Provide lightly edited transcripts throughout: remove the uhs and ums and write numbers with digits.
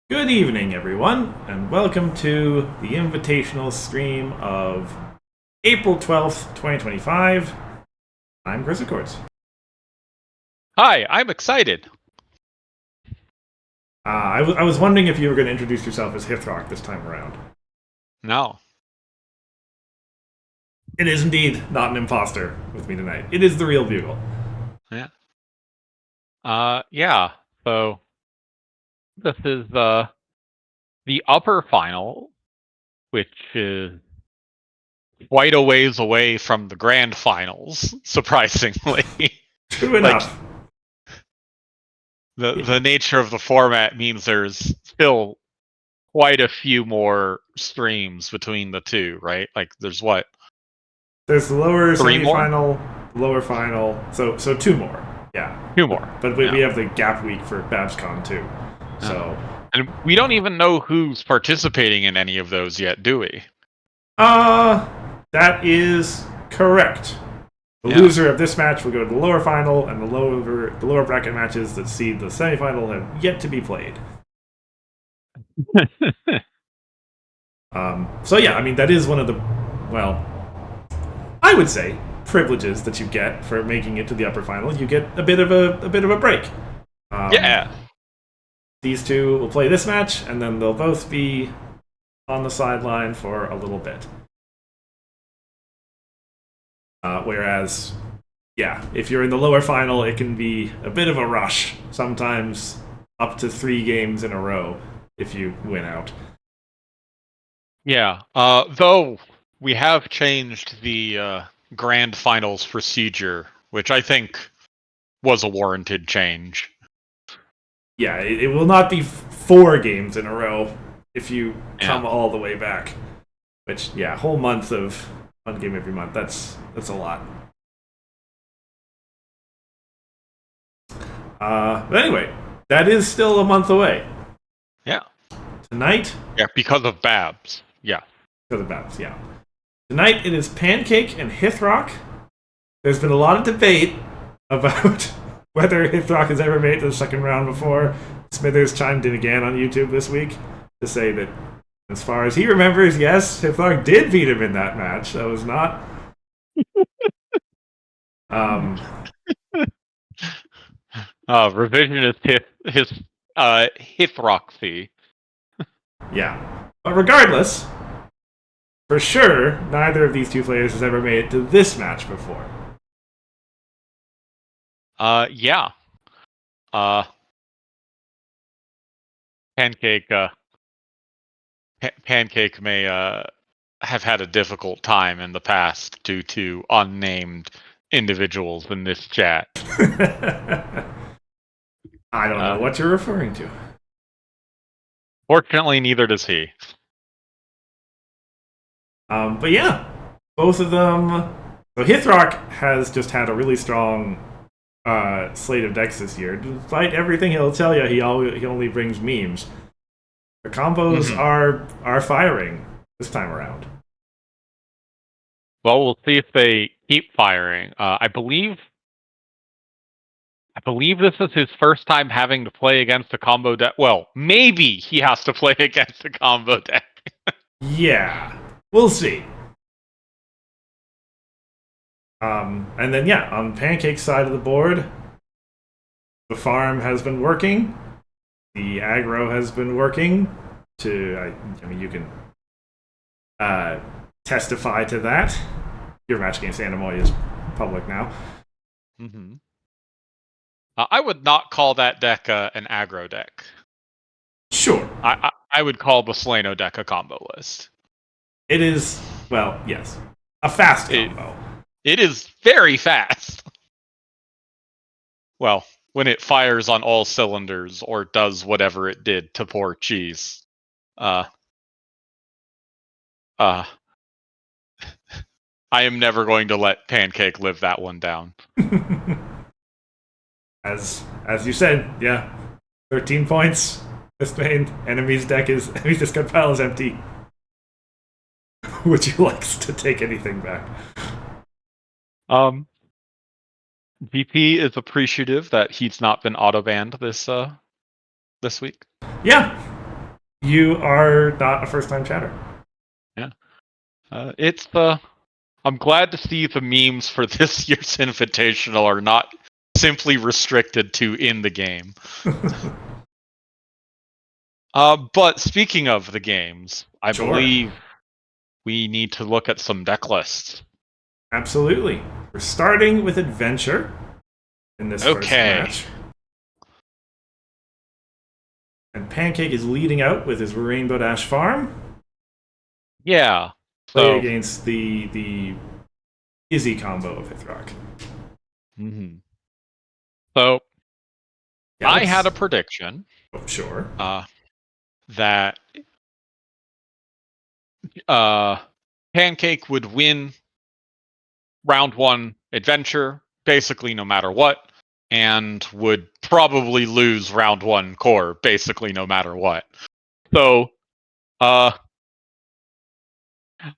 Good evening, everyone, and welcome to the Invitational stream of April 12th, 2025. I'm Chris Accords. Hi, I'm excited. I was wondering if you were going to introduce yourself as Hithroc this time around. No. It is indeed not an imposter with me tonight. It is the real Bugle. Yeah. Yeah. So this is the upper final, which is quite a ways away from the grand finals, surprisingly. True Like enough. the nature of the format means there's still quite a few more streams between the two, right? Like there's what? There's the lower Three more? semifinal, lower final, so two more. Yeah. Two more. But we have the gap week for BabsCon too. So And we don't even know who's participating in any of those yet, do we? That is correct. The loser of this match will go to the lower final, and the lower bracket matches that seed the semifinal have yet to be played. So yeah, I mean that is one of the, well, I would say privileges that you get for making it to the upper final. You get a bit of a break. Yeah. These two will play this match, and then they'll both be on the sideline for a little bit. Whereas, yeah, if you're in the lower final, it can be a bit of a rush. Sometimes up to 3 games in a row if you win out. Yeah. Though we have changed the grand finals procedure, which I think was a warranted change. Yeah, it will not be 4 games in a row if you come all the way back. Which, yeah, a whole month of one game every month. That's a lot. But anyway, that is still a month away. Yeah. Tonight? Yeah, because of Babs. Yeah. Because of Babs, yeah. Tonight it is Pancake and Hithroc. There's been a lot of debate about whether Hithroc has ever made it to the second round before. Smithers chimed in again on YouTube this week to say that, as far as he remembers, yes, Hithroc did beat him in that match. That was not. Revisionist Hithroxy. Yeah. But regardless, for sure, neither of these two players has ever made it to this match before. Yeah. Pancake, Pancake may, have had a difficult time in the past due to unnamed individuals in this chat. I don't know what you're referring to. Fortunately, neither does he. But yeah, both of them. So Hithroc has just had a really strong slate of decks this year. Despite everything he'll tell you, he only brings memes. The combos are firing this time around. Well, we'll see if they keep firing. I believe this is his first time having to play against a combo deck. Well, maybe he has to play against a combo deck. Yeah, we'll see. And then yeah, on Pancake's side of the board, the farm has been working. The aggro has been working. I mean, you can testify to that. Your match against Animoy is public now. I would not call that deck an aggro deck. Sure. I would call the Slano deck a combo list. It is, well, yes, a fast combo. It is very fast. Well, when it fires on all cylinders or does whatever it did to poor cheese. I am never going to let Pancake live that one down. As you said, yeah, 13 points. This main enemy's discard pile is empty. Would you like to take anything back? VP is appreciative that he's not been auto banned this week. Yeah, You are not a first-time chatter. Yeah. It's I'm glad to see the memes for this year's Invitational are not simply restricted to in the game. But speaking of the games, I believe we need to look at some deck lists. Absolutely. We're starting with Adventure in this first match. And Pancake is leading out with his Rainbow Dash Farm. Yeah. Play against the Izzy combo of Hithroc. Mm-hmm. So yeah, I had a prediction. Oh, sure. That Pancake would win round 1 Adventure, basically no matter what, and would probably lose round 1 Core, basically no matter what. So,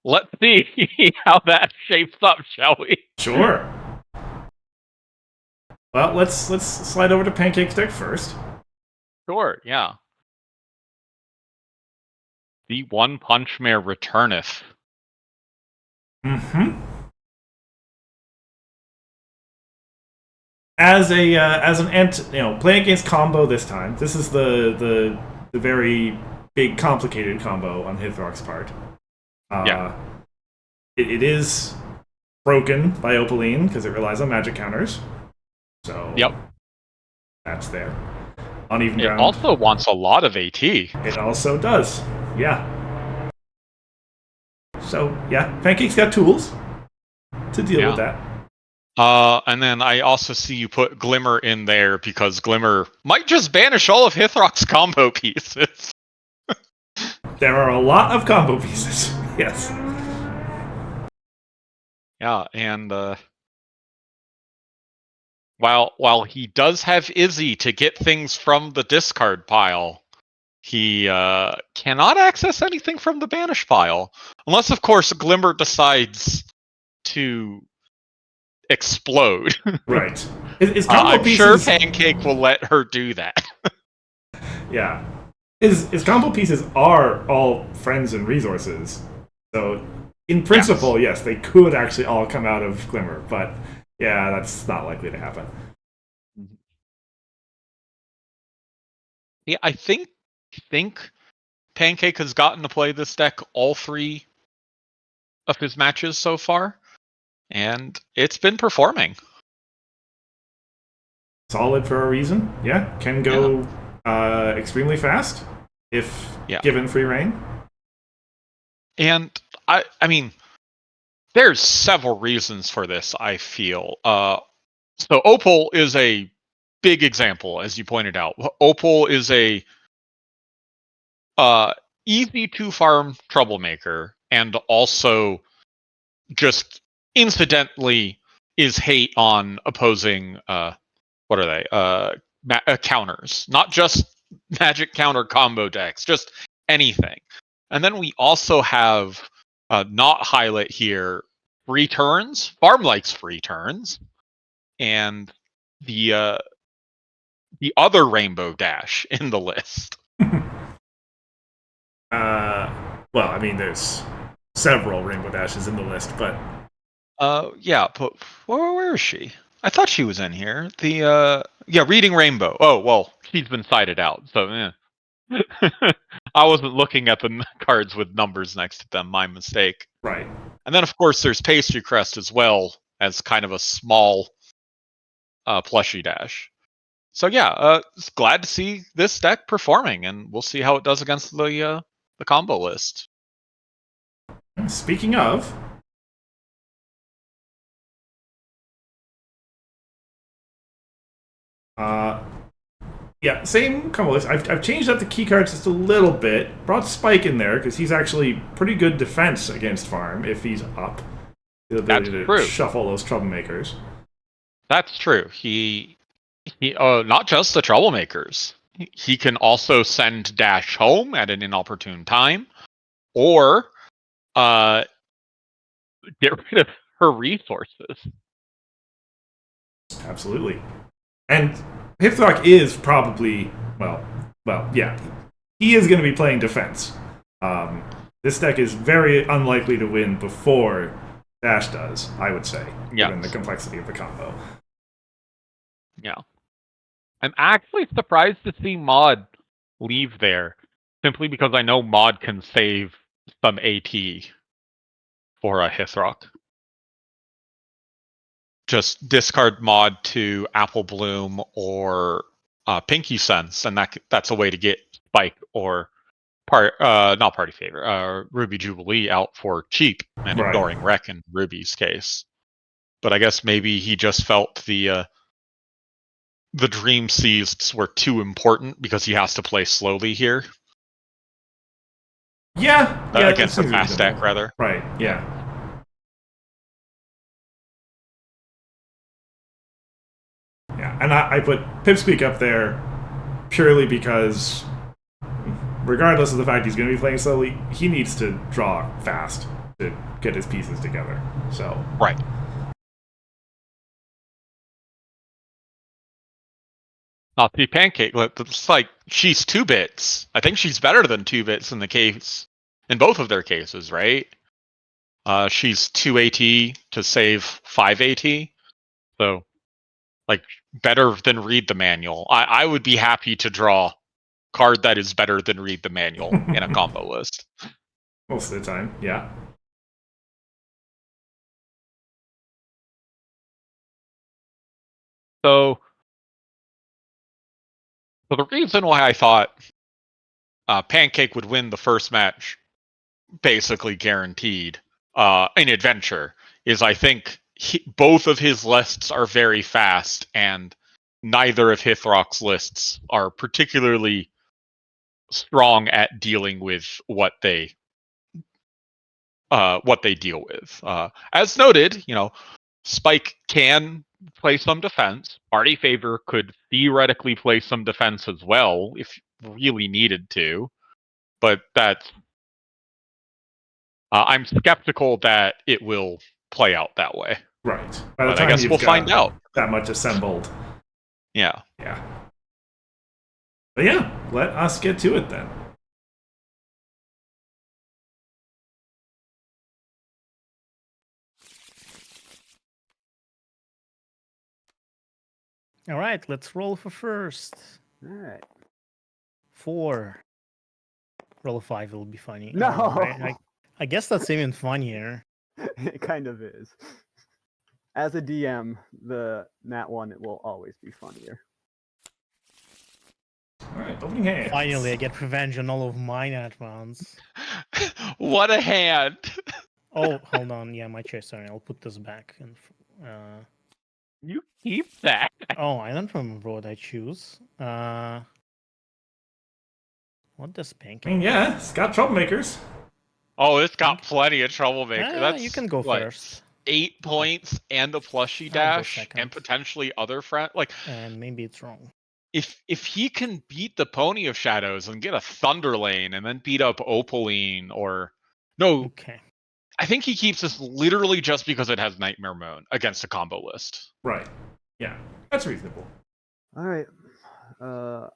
let's see how that shapes up, shall we? Sure. Well, let's slide over to Pancake's deck first. Sure, yeah. The One Punch Mare returneth. Mm-hmm. As an playing against combo this time. This is the very big complicated combo on Hithroc's part. Yeah. It is broken by Opaline because it relies on magic counters. So yep, that's there. Uneven ground. It also wants a lot of AT. It also does. Yeah. So yeah, Pancake's got tools to deal with that. And then I also see you put Glimmer in there because Glimmer might just banish all of Hithroc's combo pieces. There are a lot of combo pieces. Yes. Yeah, and while he does have Izzy to get things from the discard pile, he cannot access anything from the banish pile. Unless, of course, Glimmer decides to explode. Right. I'm sure Pancake will let her do that. Yeah. His combo pieces are all friends and resources. So, in principle, yes, they could actually all come out of Glimmer, but yeah, that's not likely to happen. Yeah, I think Pancake has gotten to play this deck all 3 of his matches so far, and it's been performing. Solid for a reason. Yeah, can go extremely fast if given free reign. And I mean, there's several reasons for this, I feel. So Opal is a big example, as you pointed out. Opal is a easy to farm troublemaker, and also just incidentally is hate on opposing what are they? Counters. Not just magic counter combo decks, just anything. And then we also have not highlight here free turns. Farm likes free turns. And the other Rainbow Dash in the list. Well, I mean, there's several Rainbow Dashes in the list, but yeah, but where is she? I thought she was in here. The Reading Rainbow. Oh, well, she's been sided out, so yeah. I wasn't looking at the cards with numbers next to them, my mistake. Right. And then of course there's Pastry Crest as well as kind of a small plushie dash. So yeah, glad to see this deck performing, and we'll see how it does against the combo list. Speaking of, yeah, same combo list. I've changed up the key cards just a little bit. Brought Spike in there because he's actually pretty good defense against farm if he's up. The ability to shuffle those troublemakers. That's true. He not just the troublemakers. He can also send Dash home at an inopportune time, or get rid of her resources. Absolutely. And Hithroc is probably, well, yeah. he is going to be playing defense. This deck is very unlikely to win before Dash does, I would say, given the complexity of the combo. Yeah. I'm actually surprised to see Mod leave there, simply because I know Mod can save some AT for a Hithroc. Just discard Mod to Apple Bloom or Pinky Sense, and that's a way to get Spike or not Party Favor, Ruby Jubilee out for cheap and ignoring Wreck in Ruby's case. But I guess maybe he just felt the Dream Seized were too important because he has to play slowly here. Yeah, against the fast stack, rather. Right, yeah. Yeah, and I put Pipsqueak up there purely because, regardless of the fact he's going to be playing slowly, he needs to draw fast to get his pieces together. So right. Not the Pancake. It's like she's 2 bits. I think she's better than 2 bits in both of their cases, right? She's 2 AT to save 5 AT. So, like, better than read the manual. I would be happy to draw card that is better than read the manual in a combo list. Most of the time, yeah. So the reason why I thought Pancake would win the first match, basically guaranteed, in Adventure, is I think both of his lists are very fast, and neither of Hithroc's lists are particularly strong at dealing with what they deal with. As noted, Spike can play some defense. Party Favor could theoretically play some defense as well if really needed to, but that's I'm skeptical that it will play out that way. Right. By the but time I guess we'll find out. That much assembled. Yeah. Yeah. But yeah, let us get to it then. All right, let's roll for first. All right. 4. Roll a 5 will be funny. No. I guess that's even funnier. It kind of is. As a DM, the Nat 1 will always be funnier. Alright, opening hands. Finally, I get revenge on all of my Nat rounds. What a hand! Oh, hold on. Yeah, my choice. Sorry, I'll put this back. You keep that. Oh, I don't remember what I choose. What does Pancake? I mean, yeah, it's got troublemakers. Oh, it's got plenty of troublemakers. That's you can go first. 8 points and a plushie dash and potentially other friend. And maybe it's wrong. If he can beat the Pony of Shadows and get a Thunder Lane and then beat up Opaline Okay. I think he keeps this literally just because it has Nightmare Moon against a combo list. Right. Yeah, that's reasonable. All right.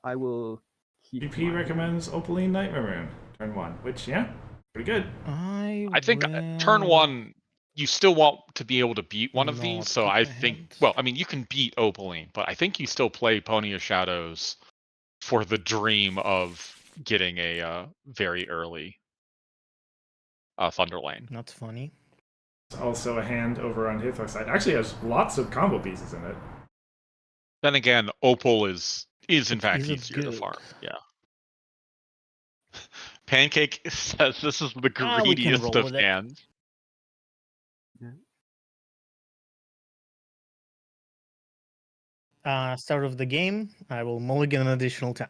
I will keep. BP recommends Opaline Nightmare Moon, turn 1, which, yeah, pretty good. I think turn 1, you still want to be able to beat one of these, so I think, you can beat Opaline, but I think you still play Pony of Shadows for the dream of getting a very early Thunder Lane. That's funny. It's also a hand over on Hithroc's side. Actually has lots of combo pieces in it. Then again, Opal is in fact easier to farm. Yeah. Pancake says this is the greediest of hands. Start of the game, I will mulligan an additional time.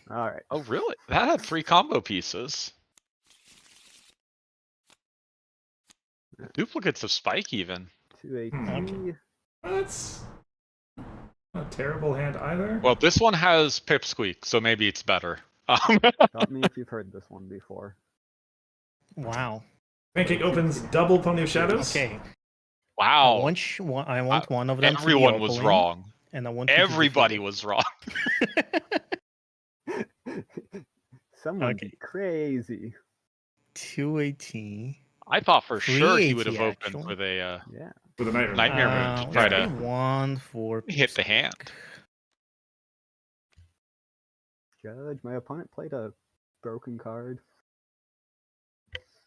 All right. Oh, really? That had 3 combo pieces. Duplicates of Spike, even. 2 AT. Okay. That's not a terrible hand either. Well, this one has Pipsqueak, so maybe it's better. Stop me if you've heard this one before. Wow. Pancake opens double Pony of Shadows. Okay. Wow. I want one of them. Everyone to be was wrong. And I want Everybody was wrong. Someone Okay. be crazy. 2 AT. I thought for 3 sure he would AT have opened actually. with a Yeah. With a nightmare. nightmare moon to Let's try play to 1 for hit the Peacequake. hand. Judge, my opponent played a broken card.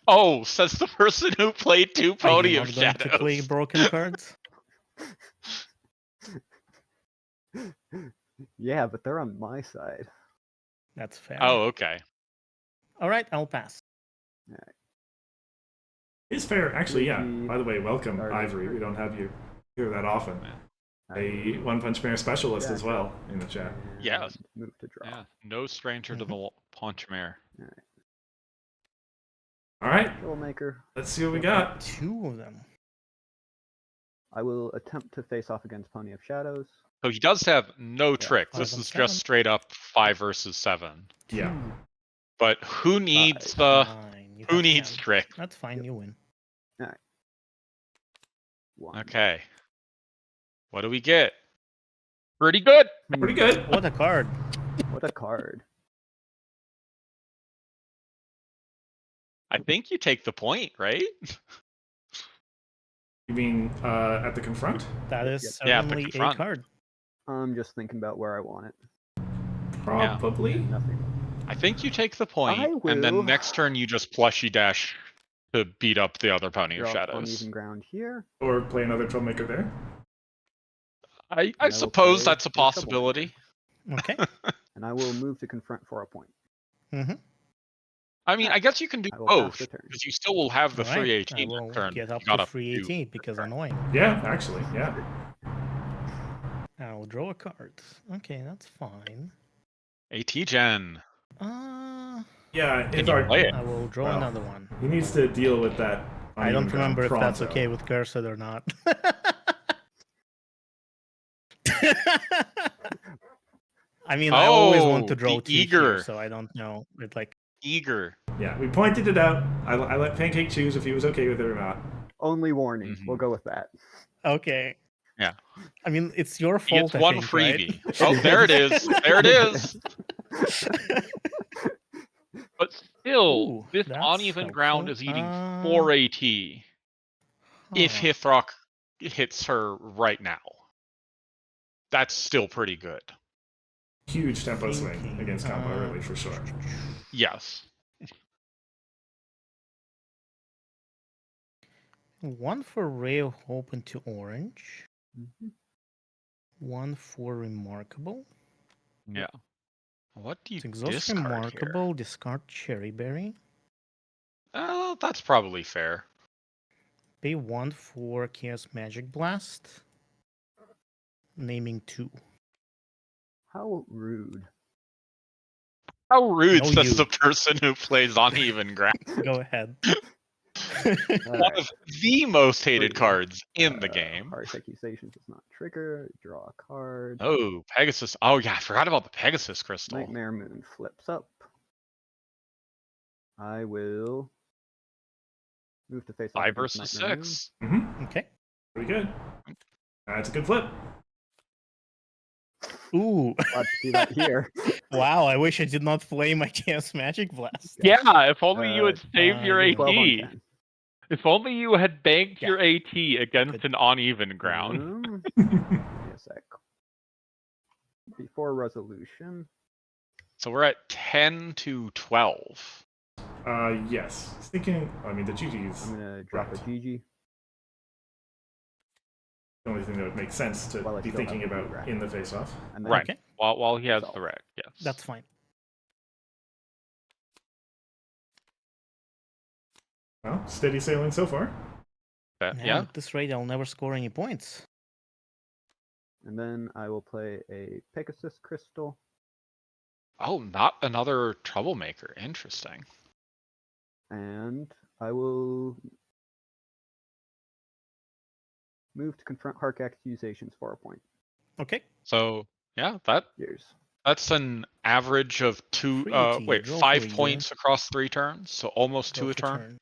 Oh, says the person who played 2 Are you Podium not going to play Shadows. broken cards? Yeah, but they're on my side. That's fair. Oh, okay. All right, I'll pass. It's fair. Actually, yeah. GG. By the way, welcome, Sorry. Ivory. We don't have you here that often. A One Punch Man specialist as well in the chat. Yes. And move to draw. Yeah, no stranger to the punch mare. All right, Troublemaker. let's see what we got. 2 of them. I will attempt to face off against Pony of Shadows. So he does have no tricks. 5 This and is 7. just straight up 5 versus 7. Yeah. But who needs Fine. You who have needs 10. trick? That's fine, you win. 1. Okay. What do we get? Pretty good. Pretty good. What a card. What a card. I think you take the point, right? You mean at the confront? That is Yeah, certainly pick a front. card. I'm just thinking about where I want it. Probably. Nothing. I think you take the point, I and then will. next turn you just plushy dash to beat up the other Pony of Draw Shadows. uneven ground here. Or play another Troublemaker there. I will suppose play that's a the Troublemaker. possibility. Okay. And I will move to confront for a point. Mm-hmm. I mean, I guess you can do I will pass both, the turn. because you still will have the All right. 318 I will next turn. get up You got to up 318 because annoying. Yeah, actually, yeah. I will draw a card. Okay, that's fine. AT Gen. Yeah, Can if you our, play it? I will draw Well, another one. he needs to deal with that. I don't uneven ground remember if that's pronto. okay with Cursed or not. I mean, I always want to Oh, draw the 2 here, eager. so I don't know. It's like, Eager. Yeah, we pointed it out. I let Pancake choose if he was okay with it or not. Only warning. Mhm. We'll go with that. okay. Yeah. I mean, it's your He gets fault, I one think, freebie. right? Oh, there it is. There it is. But still, Ooh, this that's uneven ground helpful. is eating 4 AT if Huh. Hithroc hits her right now. That's still pretty good. Huge tempo swing Thinking, against combo early for sure. Yes. 1 for Ray of Hope into orange. Mhm. 1 for Remarkable. Yeah. What do you To exhaust discard Remarkable, discard Cherry Berry. here? That's probably fair. Pay 1 for Chaos Magic Blast. Naming 2. How rude. How rude, No, says you. the person who plays uneven ground. Go ahead. One of the most hated Three. cards in the game. Harsh Accusations does not trigger. Draw a card. Oh, Pegasus. Oh, yeah, I forgot about the Pegasus crystal. Nightmare Moon flips up. I will move to face off 5 against versus Nightmare 6. Mm-hmm. Okay. Pretty good. That's a good flip. Ooh. Glad to see that here. Wow, I wish I did not play my Chaos Magic Blast. Yeah, if only you had saved your give me AT. 12 on 10. If only you had banked Yeah. your AT against Good. an uneven ground. Give me a sec. Before resolution. So we're at 10 to 12. Yes. Thinking, I mean, the GG's I'm gonna drop right. a GG. The only thing that would make sense to While I be still have thinking the about rack. in the face-off. And then Right. Okay. While he has Resolve. the wreck, yes. That's fine. Well, steady sailing so far. Yeah. At this rate, I'll never score any points. And then I will play a Pegasus Crystal. Oh, not another troublemaker. Interesting. And I will move to confront Hark Accusations for a point. Okay. So yeah, Years. that's an average of 2 Free AT, wait, draw 5 for a year. points across 3 turns, so almost Draw 2 a for turn.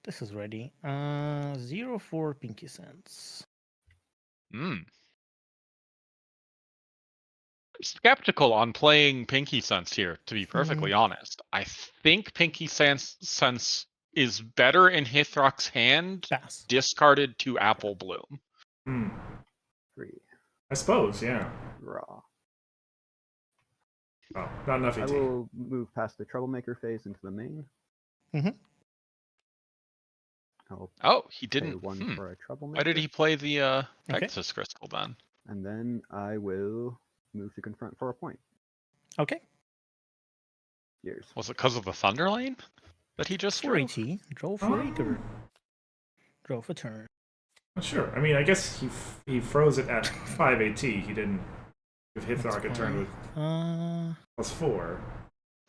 This is ready. 0 for Pinky Sense. Hmm. skeptical on playing Pinky Sense here, to be perfectly honest. I think Pinky Sense is better in Hithroc's hand, Pass. discarded to Apple Bloom. Hmm. 3. I suppose, yeah. Draw. Oh, not enough I ET. will move past the troublemaker phase into the main. Mhm. I'll Oh, he pay didn't. 1 for a troublemaker. Why did he play the Okay. Pegasus Crystal then? And then I will move to confront for a point. Okay. Years. Was it because of the Thunder Lane that he just For drew? AT. Draw for Acre. Draw for turn. Sure. I mean, I guess he froze it at 5 AT. He didn't give Hithroc a turn with +4.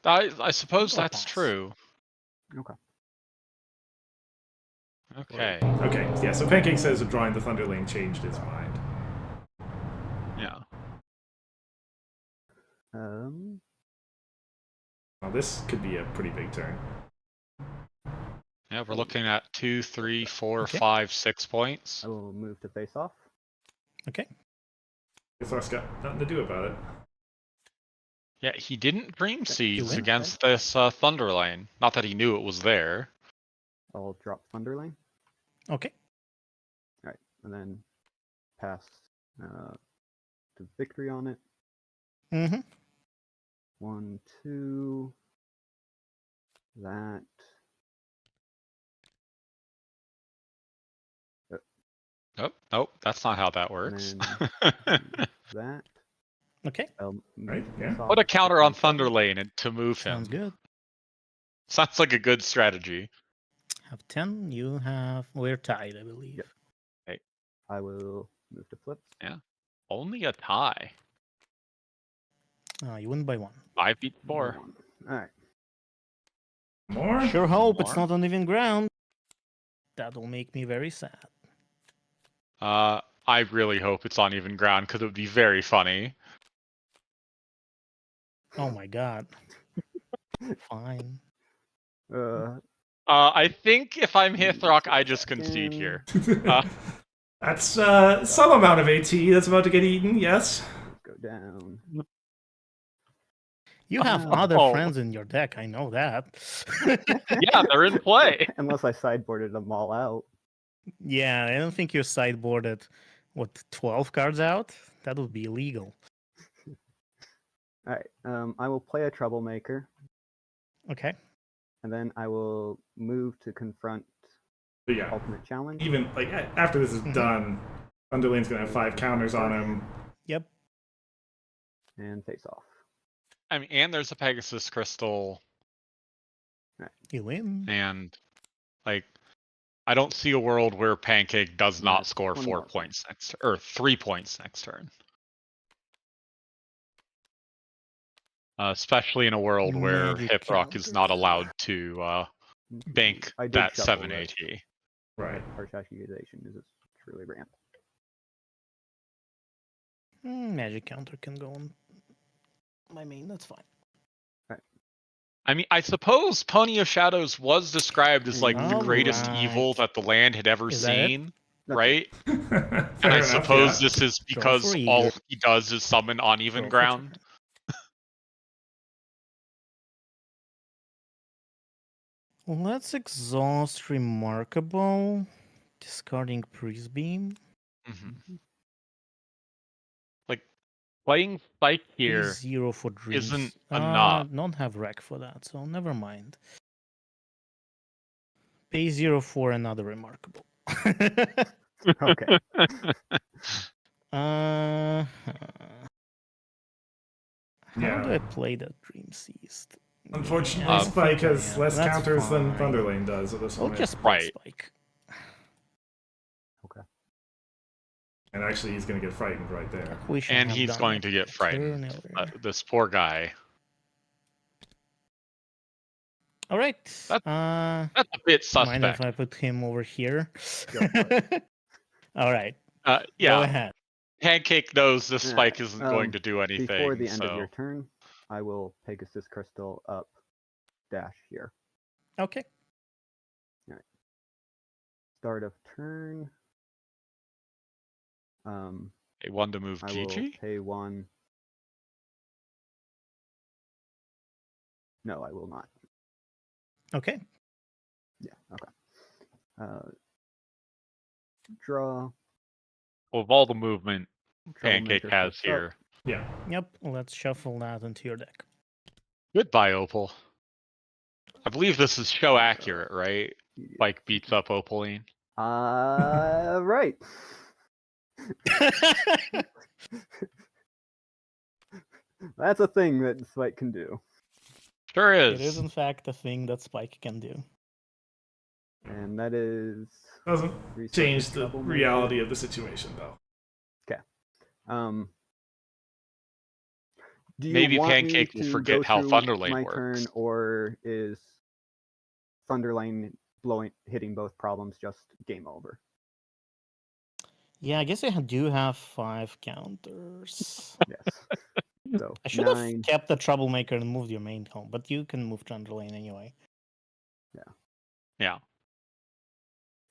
I suppose I'll that's pass. true. Okay. Okay. Okay, yeah, so Pancake says that drawing the Thunder Lane changed his mind. Yeah. Well, this could be a pretty big turn. Yeah, we're looking at 2, 3, 4, Okay. 5, 6 points. I will move to face off. Okay. Hithroc's got nothing to do about it. Yeah, he didn't Dream Seeds win. against this Thunder Lane. Not that he knew it was there. I'll drop Thunderlane. Okay. Alright, and then pass to victory on it. Mm-hmm. 1, 2. That. Oh, nope, that's not how that And works. then that. Okay. I'll move Right, to yeah. face off Put a counter on 6 and 7. Thunder Lane and to move him. Sounds good. Sounds like a good strategy. Have 10. You have. We're tied, I believe. Yep. I will move to flips. Yeah. Only a tie. You win by 1. 5 beats 4. Alright. More? Sure hope it's More? not on even ground. That'll make me very sad. I really hope it's on even ground because it would be very funny. Oh my god. Fine. I think if I'm Hithroc, I just concede here. That's some amount of AT that's about to get eaten, yes. Go down. You have Oh. other friends in your deck, I know that. Yeah, they're in play. Unless I sideboarded them all out. Yeah, I don't think you sideboarded, 12 cards out? That would be illegal. Alright. I will play a troublemaker. Okay. And then I will move to confront But yeah, ultimate challenge. even like after this is done, Thunderlane's gonna have 5 counters on him. Yep. And face off. I mean, and there's a Pegasus Crystal, You win. and like, I don't see a world where Pancake does not That's score 4 21. points next, or 3 points next turn. Especially in a world where Magic Hithroc is counter. not allowed to bank I did that shuffle 7 it. AT. Right. Harsh accusation is truly ramp. Magic counter can go on my main, that's fine. I mean, I suppose Pony of Shadows was described as like the All greatest right. evil that the land had ever Is that it? seen, That's right? Fair And I enough, suppose yeah. this is Draw because for all Eager. he does is summon uneven Draw for ground. turn. Let's exhaust Remarkable. Discarding Priest Beam. Mhm. Like, playing Spike Pay here 0 for dreams. isn't enough. Don't have wreck for that, so never mind. Pay 0 for another Remarkable. Okay. How Yeah. do I play that Dream Seized? Unfortunately, I don't Spike think I has am. less That's counters than fine. Thunderlane does at this We'll point. just play Right. Spike. And actually, he's gonna get frightened right there. We should And have he's done going that to get a frightened. turn earlier. This poor guy. All right. That's a bit Mind if suspect. I put him over here? Go for All right. Go Yeah, ahead. Pancake knows this Yeah, Spike isn't going to do anything. Before the end of so- your turn, I will Pegasus Crystal up dash here. Okay. Start of turn. Pay 1 to move I will Gigi. pay 1 No, I will not. Okay. Yeah. Okay. Draw. Well, of all the movement Pancake Troublemaker has flips up. here, Yeah. Yep. Let's shuffle that into your deck. goodbye, Opal. I believe this is show accurate, right? Spike beats up Opaline. Right. That's a thing that Spike can do. Sure is. It is, in fact, a thing that Spike can do. And that is Doesn't resources change the troublemaker. reality of the situation, though. Do you Maybe want Pancake me will to forget go how through Thunderlane my works. turn, or is Thunderlane hitting both problems just game over? Yeah, I guess I do have 5 counters. Yes. So I should 9. have kept the Troublemaker and moved your main home, but you can move Thunderlane anyway. Yeah.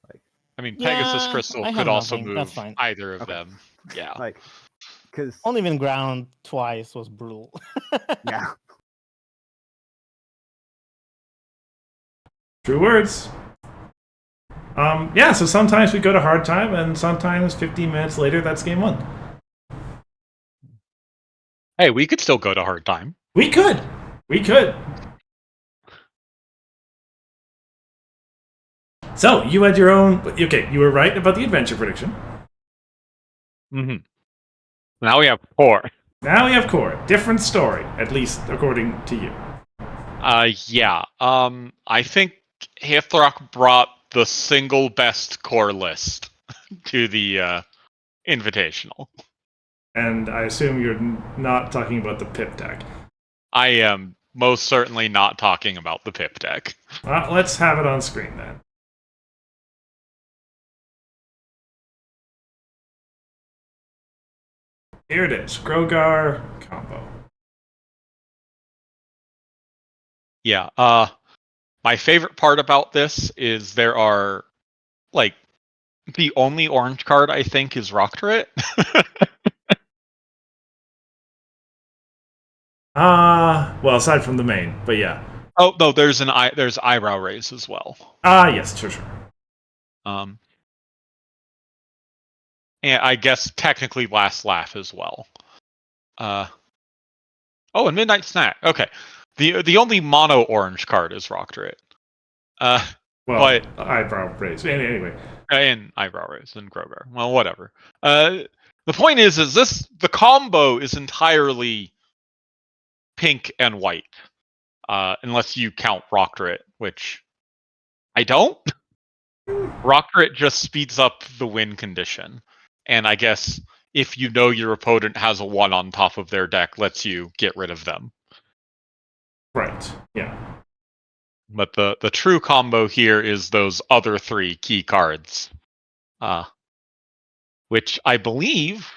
Like, I mean, Pegasus Yeah, Crystal I could have also nothing. That's move fine. either of Okay. them. Yeah. like, because Only even ground twice was brutal. yeah, True words. Yeah, so sometimes we go to hard time, and sometimes 15 minutes later, that's game 1. Hey, we could still go to hard time. We could. We could. So, you had your own... Okay, you were right about the adventure prediction. Mm-hmm. Now we have 4. Now we have core. Different story, at least according to you. Yeah. I think Hithroc brought the single best core list to the Invitational. And I assume you're not talking about the pip deck. I am most certainly not talking about the Pip deck. Well, let's have it on screen then. Here it is. Grogar combo. Yeah. My favorite part about this is there are, like, the only orange card I think is Rock Turret. Well, aside from the main, but yeah. Oh no, there's eyebrow raise as well. Yes, sure. And I guess technically Last Laugh as well. Oh, and Midnight Snack. Okay, the only mono orange card is Rock Turret. Well, but eyebrow raise. Anyway, and eyebrow raise and Grogar. Well, whatever. The point is the combo is entirely pink and white, unless you count Rock Turret, which I don't. Rock Turret just speeds up the win condition, and I guess if you know your opponent has a 1 on top of their deck, lets you get rid of them. right. Yeah. But the true combo here is those other 3 key cards, which I believe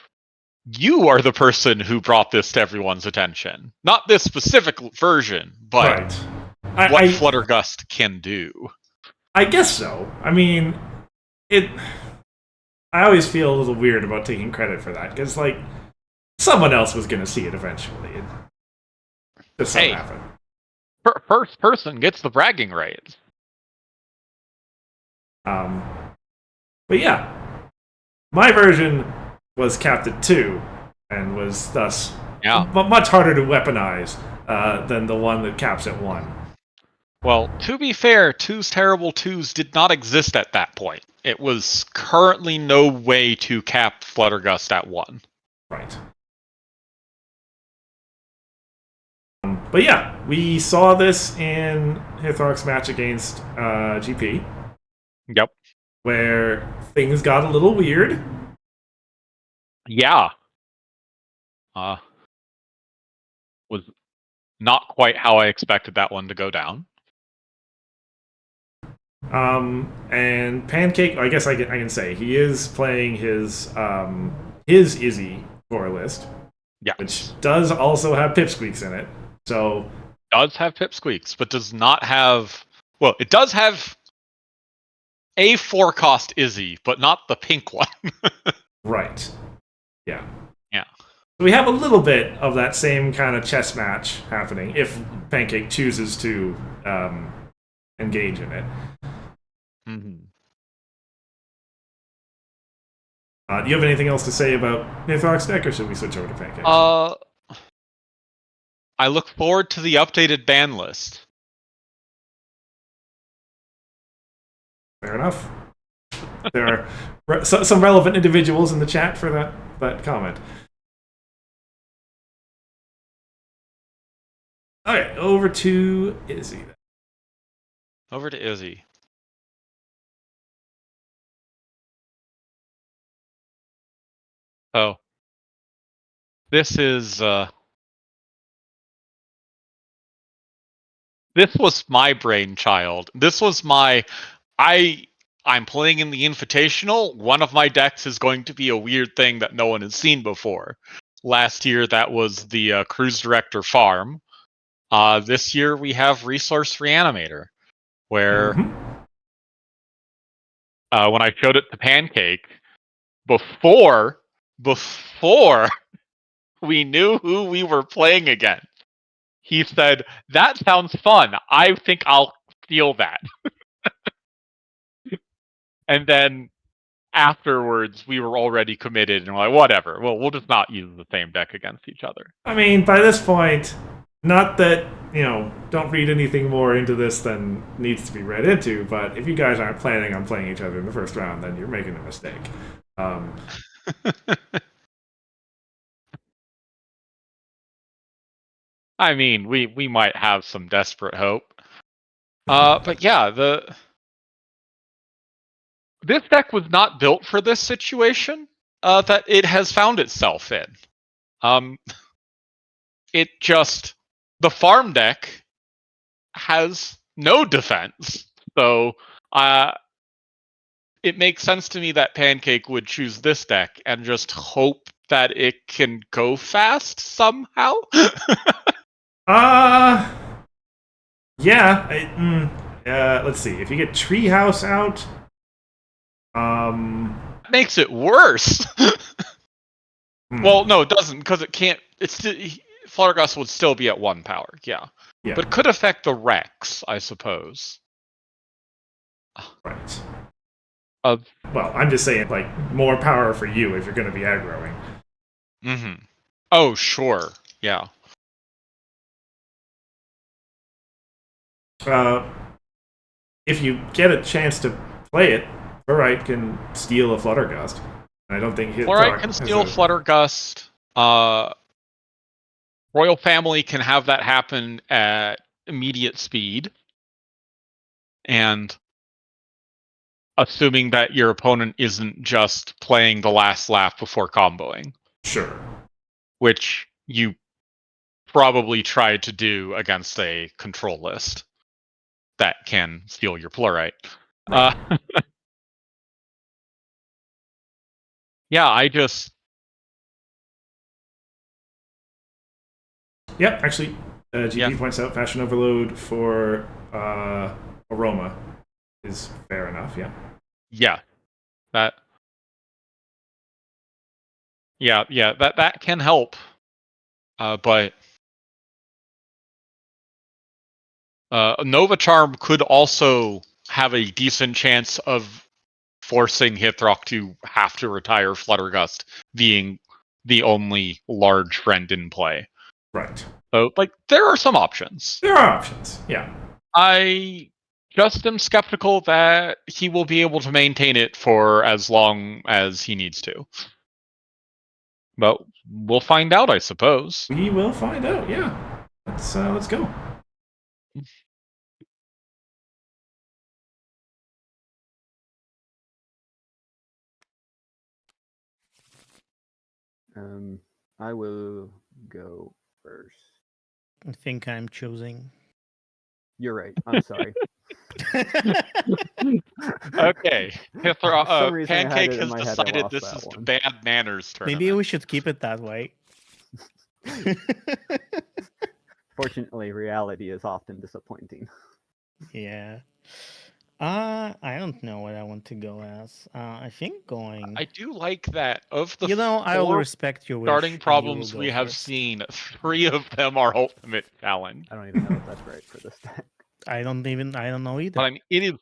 you are the person who brought this to everyone's attention. Not this specific version, but right. what Fluttergust can do. I guess so. I mean, I always feel a little weird about taking credit for that, because, like, someone else was going to see it eventually. It just so happened. First person gets the bragging rights. But yeah, my version was capped at 2, and was thus much harder to weaponize than the one that caps at 1. Well, to be fair, 2's terrible 2s did not exist at that point. It was currently no way to cap Fluttergust at 1. Right. But yeah, we saw this in Hithroc's match against GP. Yep. Where things got a little weird. Yeah. Was not quite how I expected that one to go down. And Pancake, I guess I can say, he is playing his Izzy core list. Yeah. Which does also have Pipsqueaks in it. So does have Pipsqueaks, but does not have... Well, it does have a 4-cost Izzy, but not the pink one. Right. Yeah. Yeah. So we have a little bit of that same kind of chess match happening, if Pancake chooses to engage in it. Mm-hmm. Do you have anything else to say about Hithroc's deck, or should we switch over to Pancake? I look forward to the updated ban list. Fair enough. There are some relevant individuals in the chat for that comment. All right, over to Izzy. Over to Izzy. Oh. This is this was my brainchild. This was my I'm playing in the Invitational. One of my decks is going to be a weird thing that no one has seen before. Last year that was the Cruise Director Farm. This year we have Resource Reanimator, where when I showed it to Pancake, before we knew who we were playing against, he said, "That sounds fun. I think I'll steal that." And then afterwards, we were already committed, and we're like, whatever. Well, we'll just not use the same deck against each other. I mean, by this point, not that, don't read anything more into this than needs to be read into, but if you guys aren't planning on playing each other in the first round, then you're making a mistake. I mean, we might have some desperate hope. But yeah, this deck was not built for this situation that it has found itself in. The farm deck has no defense, so it makes sense to me that Pancake would choose this deck and just hope that it can go fast somehow. Yeah. Let's see. If you get Treehouse out, makes it worse. Well, no, it doesn't, because it can't. It's still, Fluttergust would still be at 1 power. Yeah, but it could affect the Rex, I suppose. Right. Well, I'm just saying, like, more power for you if you're going to be aggroing. Mm-hmm. Oh, sure. Yeah. If you get a chance to play it, Fluorite can steal a Fluttergust. I don't think Fluorite can steal Fluttergust. Royal Family can have that happen at immediate speed. And assuming that your opponent isn't just playing the last laugh before comboing. Sure. Which you probably tried to do against a control list that can steal your Fluorite. Right. Yeah, I just... Yep, actually, GP points out Fashion Overload for Aroma is fair enough, yeah. Yeah. That can help. But Nova Charm could also have a decent chance of forcing Hithroc to have to retire Fluttergust, being the only large friend in play. Right. So, there are some options. There are options, yeah. I just am skeptical that he will be able to maintain it for as long as he needs to. But we'll find out, I suppose. We will find out, yeah. Let's go. I will go first. I think I'm choosing. You're right. I'm sorry. Okay. Pancake has decided this is the bad manners tournament. Maybe we should keep it that way. Fortunately, reality is often disappointing. Yeah. I don't know what I want to go as. I think going. I do like that of the I will 4 respect your wish. starting and you problems will we go have first. seen, 3 of them are ultimate challenge. I don't even know if that's right for this deck. I don't know either. But I mean, it is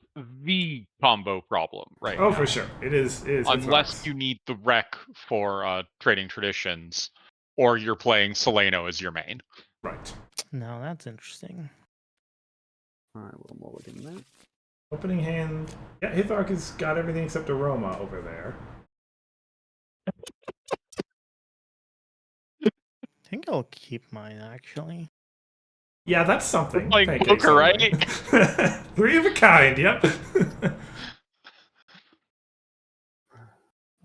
the combo problem right Oh, now. for sure. It is Unless Hithroc's. you need the wreck for trading traditions, or you're playing Solano as your main. Right. No, that's interesting. I will mulligan that. Opening hand. Yeah, Hithroc has got everything except Aroma over there. I think I'll keep mine actually. Yeah, that's something. We're playing Pancake's poker, something. right? 3 of a kind, yep.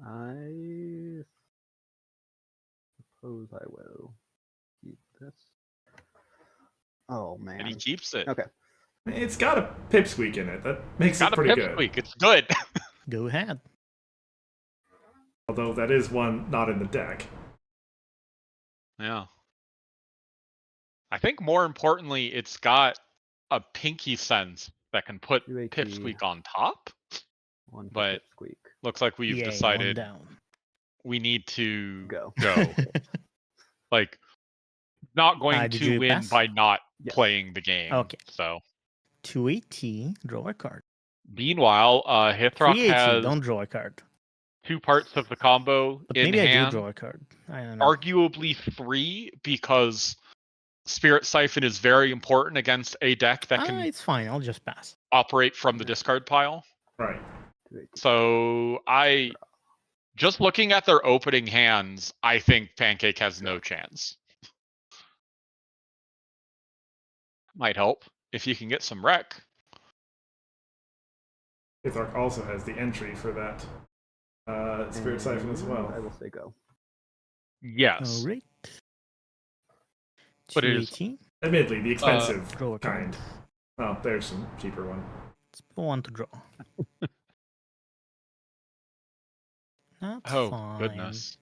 I suppose I will keep this. Oh And he man. keeps it. Okay. It's got a pipsqueak in it. That makes Got it a pretty good. pipsqueak. It's good. Go ahead. Although that is one not in the deck. Yeah. I think more importantly, it's got a pinky sense that can put 2 AT, pipsqueak on top. 1 for But Pipsqueak. looks like we've Yay, one decided down. we need to Go. Like, not going did to you win pass? by not Yes. playing the game. Okay. So 2 AT, draw a card. meanwhile, Hithroc 3 AT, has don't draw a card. 2 parts of the combo But in maybe I do hand. draw a card. I don't know. Arguably 3, because Spirit Siphon is very important against a deck that can It's fine. I'll just pass. operate from the discard pile. Right. 2 AT. So just looking at their opening hands, I think Pancake has no chance. Might help if you can get some wreck. Hithroc also has the entry for that Spirit Siphon as well. I will say go. Yes. All right. But 2 it is- AT, Admittedly, the expensive draw a card. kind. Well, there's some cheaper one. Let's put one to draw. That's Oh, fine. goodness.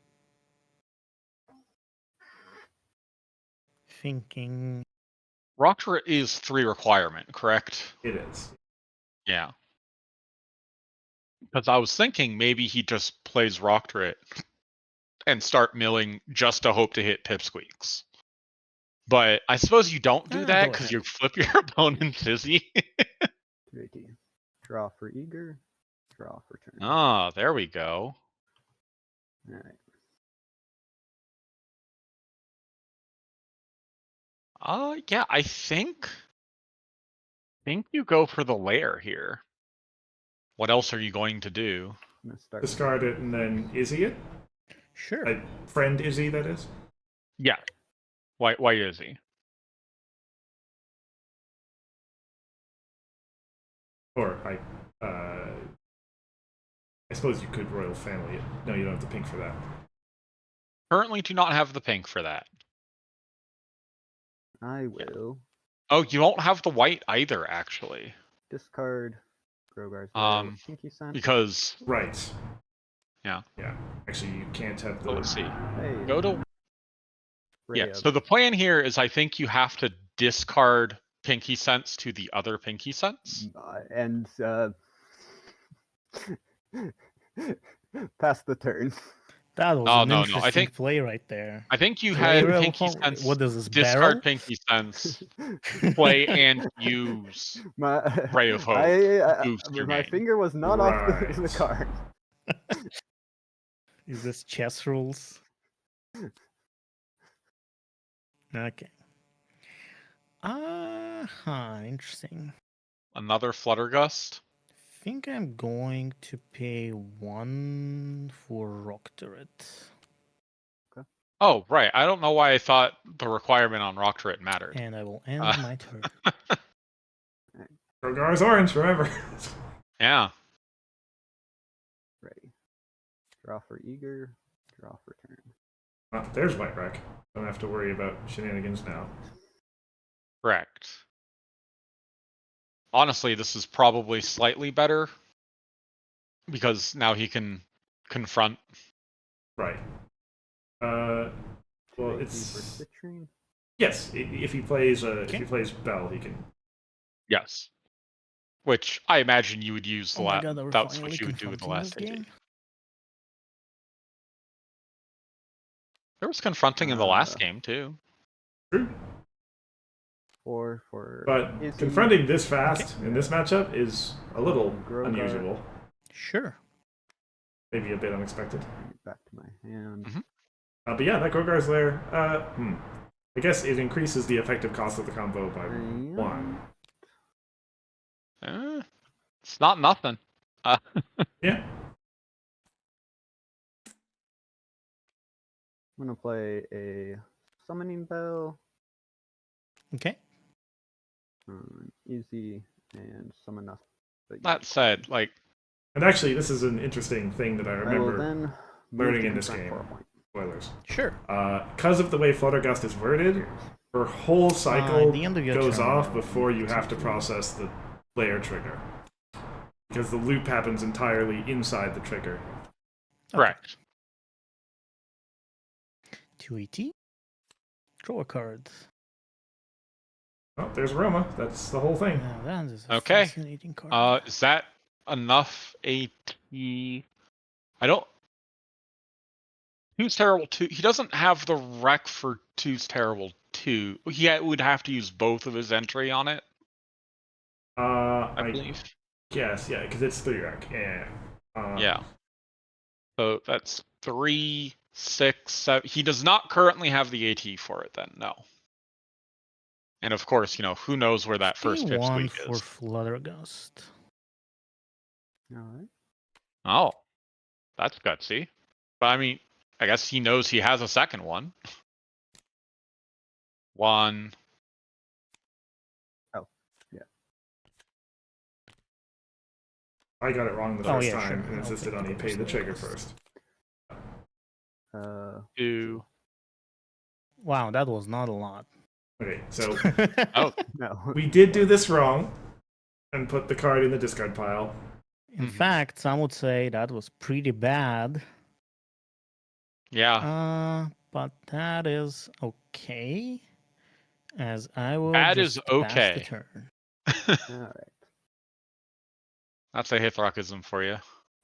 Thinking. Rockra is 3 requirement, correct? It is. Yeah. Because I was thinking maybe he just plays Rockra and start milling just to hope to hit pipsqueaks. But I suppose you don't do that Go because ahead. you flip your opponent dizzy. 2 AT. Draw for eager. Draw for turn. Ah, there we go. Alright. Yeah, I think you go for the lair here. What else are you going to do? I'm gonna start with Discard it and then Izzy it? Sure. Friend Izzy, that is? Yeah. Why is he? Or I suppose you could Royal Family it. No, you don't have the pink for that. Currently do not have the pink for that. I will Oh, you don't have the white either, actually. discard Grogar's Pinky Sense. Because Right. Yeah. Yeah. Actually, you can't have the. so let's see. Hey, Go to Ray yeah. of- So the plan here is I think you have to discard Pinky Sense to the other Pinky Sense. and pass the turn. That was Oh, an no, no, I interesting think- play right there. I think you Play had real Pinky home- Sense What is this, discard barrel? Pinky Sense, play and use My Ray of Hope. Boost your my main. finger was not off the Right. card. Is this chess rules? Okay. Interesting. Another Fluttergust. Think I'm going to pay 1 for Rock Turret. Oh, right. I don't know why I thought the requirement on Rock Turret mattered. And I will end my turn. Rogar's orange, remember. Yeah. Ready. Draw for eager. Draw for turn. Well, there's White Wreck. Don't have to worry about shenanigans now. Correct. Honestly, this is probably slightly better because now he can confront. Right. Well, 2 AT it's for Citrine. yes. If he plays if Okay. he plays Bell, he can. Yes. which I imagine you would use the Oh my god, are we that's finally what you would do with the confronting this last AT. game? There was confronting in the last game too. True. Or for But Izzy, confronting this fast in this matchup is a little Grogar. unusual. Sure. Maybe a bit unexpected. bring it back to my hand. Mhm. But yeah, that Grogar's lair. I guess it increases the effective cost of the combo by Yeah. 1. It's not nothing. Yeah. I'm gonna play a summoning bell, Okay. Izzy, and summon us. That said, like, And actually, this is an interesting thing that I I will remember then move learning to in this confront game. for a point. Spoilers. Sure. Because of the way Fluttergust is worded, her whole cycle at the end of your goes turn, off I'll before you move have to to- process the layer trigger. Because the loop happens entirely inside the trigger. correct. 2 Draw a card. Oh, there's Roma. That's the whole thing. Yeah, that is a Okay. fascinating card. Is that enough AT? I don't. Two's Terrible 2. He doesn't have the rec for Two's Terrible 2. He would have to use both of his entry on it, I I believe. guess, yeah, because it's 3 rack. Yeah. Yeah. So that's 3, 6, 7. He does not currently have the AT for it then, no. And of course, who knows where that first Pay 1 pipsqueak for is. Fluttergust. Alright. Oh. That's gutsy. But I mean, I guess he knows he has a second one. 1. I got it wrong the Oh, first yeah, time sure. and I'll insisted take on he the pay the first trigger Fluttergust. first. 2. Wow, that was not a lot. Okay, so Oh. No. we did do this wrong and put the card in the discard pile. In Mhm. fact, some would say that was pretty bad. Yeah. But that is okay. As I will Bad is just pass the okay. turn. Alright. That's a Hithrockism for you.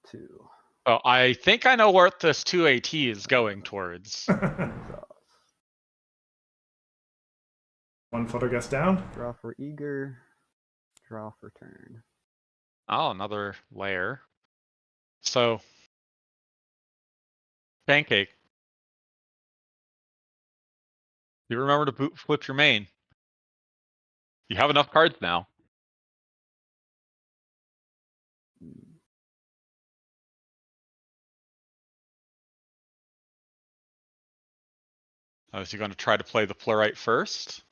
2. Oh, I think I know where this 2AT is going towards. Exhaust. 1 Fluttergust down. Draw for eager. Draw for turn. Oh, another layer. So, Pancake. You remember to flip your main. You have enough cards now. Is he going to try to play the Plurite first?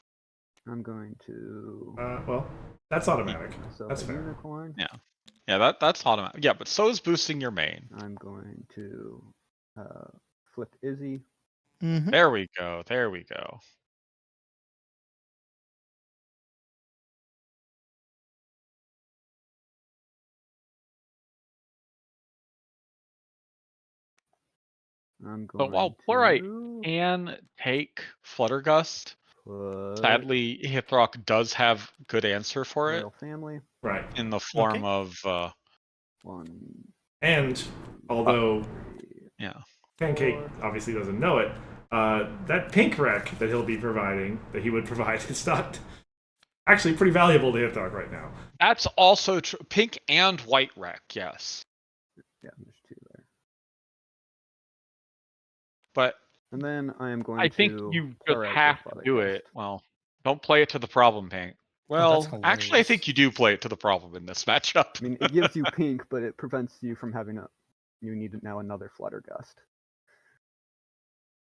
I'm going to Well, that's automatic. sell That's a fair. unicorn. Yeah. Yeah, that's automatic. Yeah, but so is boosting your main. I'm going to flip Izzy. Mm-hmm. There we go. There we go. I'm But going while to Plurite can take Fluttergust, put sadly, Hithrock does have good answer for it Royal Family. Right. in the form of 1, And although 3. yeah. Pancake obviously doesn't know it, that pink wreck that he'll be providing, that he would provide, is not actually pretty valuable to Hithrock right now. That's also true. Pink and white wreck, yes. Yeah, there's 2 there. But And then I am going I to think you just Plurite have with to do it. Fluttergust. Well, don't play it to the problem, Pink. that's Well, actually, I hilarious. think you do play it to the problem in this matchup. I mean, it gives you pink, but it prevents you from having you need now another Fluttergust.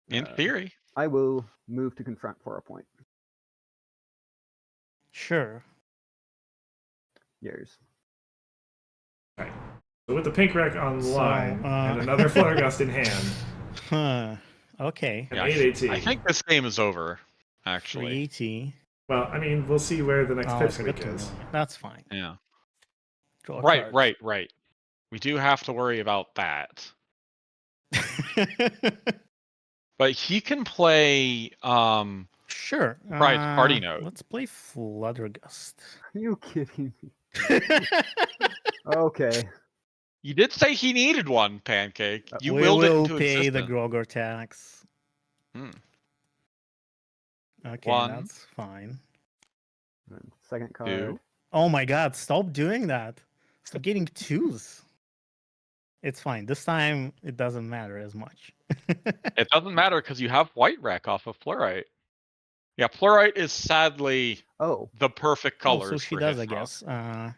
In theory. I will move to confront for a point. Sure. Yours. Right. So with the pink wreck on the So, line and another Fluttergust in hand, Huh. Okay. and Yeah, 8 AT. I think this game is over, actually. 3 Well, I mean, we'll see where the next Oh, I forgot pipsqueak to is. remove it. That's fine. Yeah. Draw a Right, card. right. We do have to worry about that. But he can play Sure. Pride's Party Note. Let's play Fluttergust. Are you kidding me? Okay. You did say he needed one, Pancake. You we willed it will into pay the existence. Grogor tax. Hmm. Okay, One, that's fine. And second card. 2. Oh my god, stop doing that. Stop getting twos. It's fine. This time it doesn't matter as much. It doesn't matter because you have White Wreck off of Fluorite. Yeah, Fluorite is sadly Oh, the perfect Oh, colors so she for does, I Hithrock. guess.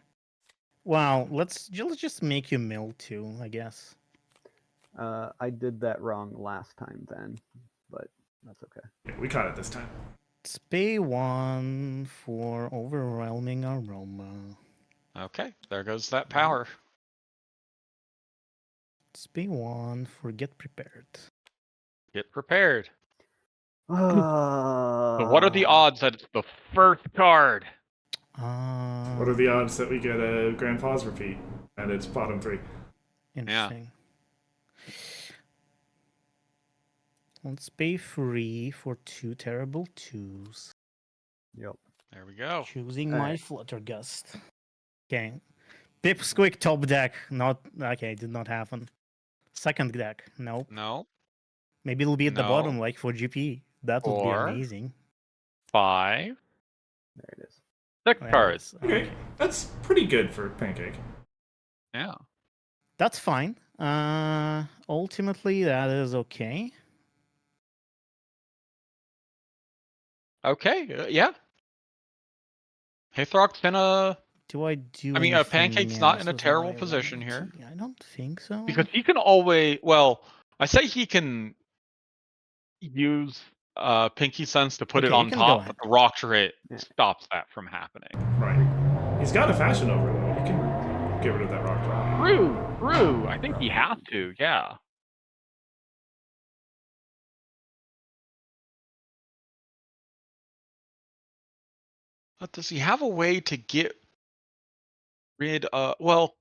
Well, let's just make you mill too, I guess. I did that wrong last time then, but that's okay. Yeah, we caught it this time. Let's pay 1 for overwhelming aroma. Okay, there goes that power. Let's pay 1 for get prepared. Get prepared. So So what are the odds that it's the first card? What are the odds that we get a Grand Pause repeat and it's bottom 3? Interesting. Let's pay 3 for 2 terrible 2s. Yep. There we go. Choosing All my right. Fluttergust. Okay. Pipsqueak top deck. Not okay, did not happen. Second deck. Nope. No. Maybe it'll be at the No. bottom like for GP. That would be 4, amazing. 5, There it is. 6 There it cards. is. Okay, that's pretty good for Pancake. Yeah. That's fine. Ultimately, that is okay. Okay. Yeah. Hithrock's in a. Do I do I mean, anything Pancake's not in else a with terrible my position loyalty? here I don't think so. because he can always. Well, I say he can use Pinky Sense to put it Okay, you on can go top, ahead. but the Rock Turret Yeah. stops that from happening. Right. He's got a fashion over though. You can get rid of that rock drop. True. I think he has to. Yeah. But does he have a way to get rid of? Well,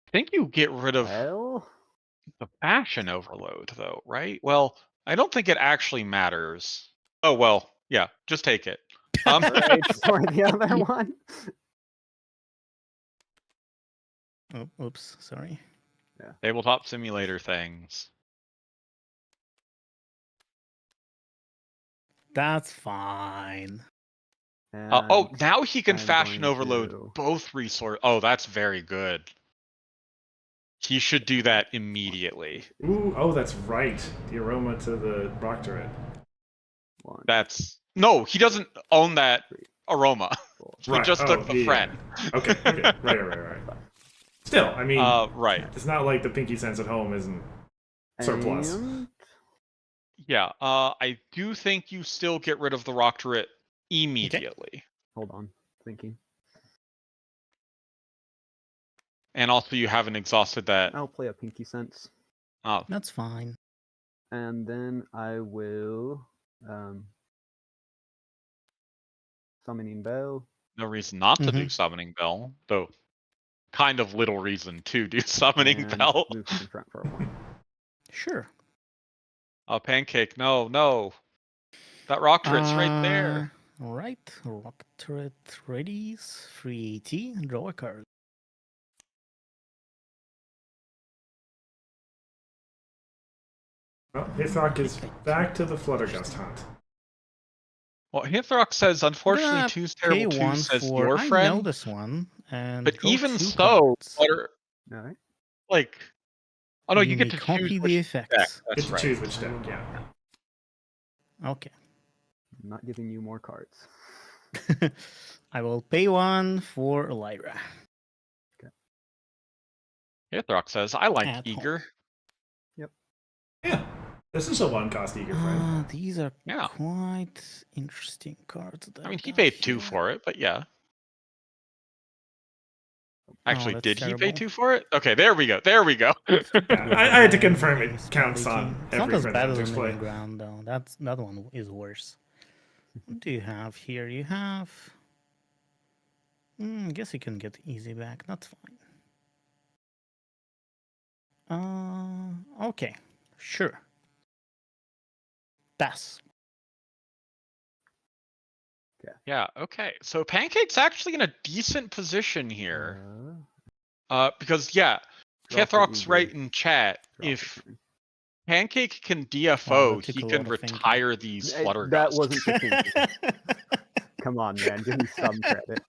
I think you get rid of Well, the fashion overload, though, right? Well, I don't think it actually matters. Oh well, yeah, just take it. right for the other one. Oh, oops, sorry. Tabletop simulator things. That's fine. Oh, And now he can I'm fashion going overload to- both resource. Oh, that's very good. He should do that immediately. Ooh, oh, that's right. The aroma to the rock turret. 1, That's no, he doesn't own that 3, aroma. 4. He Right. just took the yeah. friend. Okay. Right. Still, I mean, Right. it's not like the Pinky Sense at home isn't surplus. And Yeah. I do think you still get rid of the rock turret immediately. hold on, thinking. And also, you haven't exhausted that. I'll play a Pinky Sense, Oh, That's fine. and then I will summoning bell. no reason not to do Mhm. summoning bell, though. Kind of little reason to do summoning And bell. move to confront for 1. Sure. Pancake. No. That rock turret's right there. Right. Rock turret ready. 380. Draw a card. Well, Hithrock is back to the Fluttergust hunt. Well, Hithrock says, unfortunately, Gonna Two's pay Terrible 2 1 says for. your I know friend. this one. And But draw even 2 so, cards. what are, All right. like. Oh no, you may get to copy choose the which deck. effects. That's Get to right. choose which deck, yeah. Okay. I'm not giving you more cards. I will pay 1 for Lyra. Hithrock says, I like At home. Eager. Yeah. This is a one-cost eager friend. These are Yeah. quite interesting cards. I mean, he got paid 2 here. for it, but yeah. Actually, that's did he pay terrible. 2 for it? Okay, there we go. Yeah, I had to confirm it counts on It's not every as bad as Predator's a play. living ground though. That one is worse. What do you have here? You have. I guess you can get easy back. That's fine. Okay, sure. Pass. Yeah, okay. So Pancake's actually in a decent position here. Because, yeah, draw for Hithroc's eager, right in chat. draw for If turn. Pancake can Wow, DFO, that took he a can lot of thinking. retire these That Fluttergusts. wasn't the thinking. Come on, man. Give me some credit.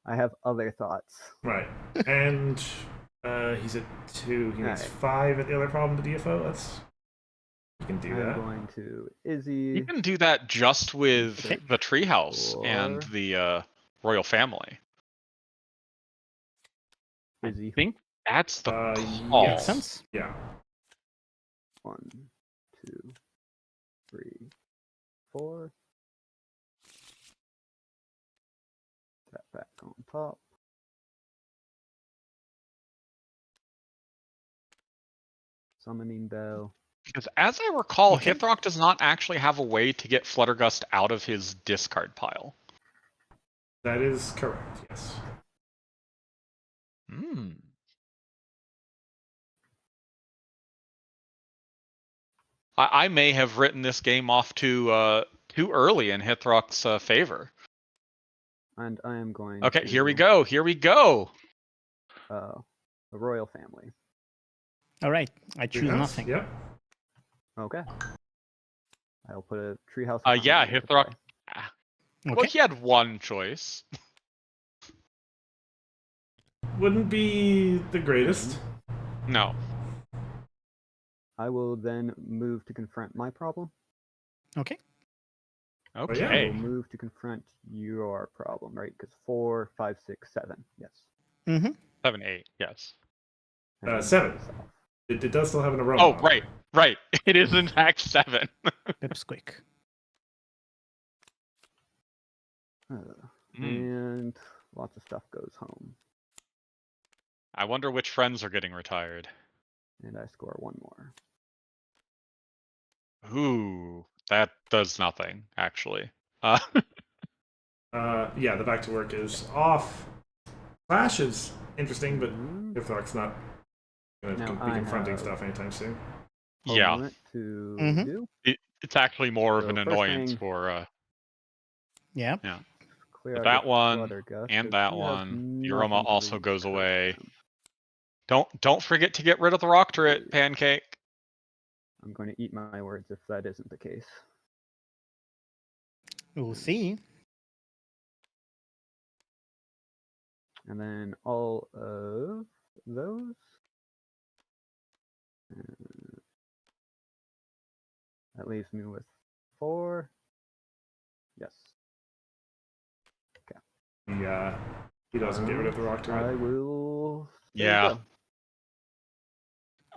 I have other thoughts. Right. And he's at 2. He needs Alright. 5 at the other problem to DFO. That's... You can do I'm that. going to You Izzy. can do that just with Okay. the treehouse and Four. the royal family. Izzy. I think that's the call. Makes Yes. sense. Yeah. 1, 2, 3, 4. That back on top. Summoning bell. Because as I recall, Okay. Hithroc does not actually have a way to get Fluttergust out of his discard pile. That is correct, yes. Hmm. I may have written this game off too early in Hithroc's favor. And I am going Okay, to, here we go. Here we go. the royal family. All right. I choose Treehouse? nothing. Yep. Okay. I'll put a treehouse. Yeah, economy into Hithroc. play. Well, Okay. he had one choice. Wouldn't be the greatest. No. I will then move to confront my problem. Okay. yeah. I Okay. will move to confront your problem, right? Because 4, 5, 6, 7. Yes. Mm-hmm. 7, 8. Yes. And then 7. this off. It does still have an aroma. Oh, on right. there. Right. It is in fact 7. Pipsqueak. And lots of stuff goes home. I wonder which friends are getting retired. And I score 1 more. Ooh, that does nothing, actually. Yeah, the back to work is off. Flash is interesting, but Mhm. Hithroc's not going to Now be I confronting have stuff anytime soon. a Yeah, moment to Mhm. do. it's actually more of So an first annoyance thing- for Yeah. Clear with out that your one Fluttergust, and 'cause that you have one. The aroma nothing to also really goes hurt away. them. Don't forget to get rid of the rock turret, Pancake. I'm going to eat my words if that isn't the case. We'll see. And then all of those. That leaves me with 4. Yes. He doesn't get rid of the rock I turret. will. Yeah. Go.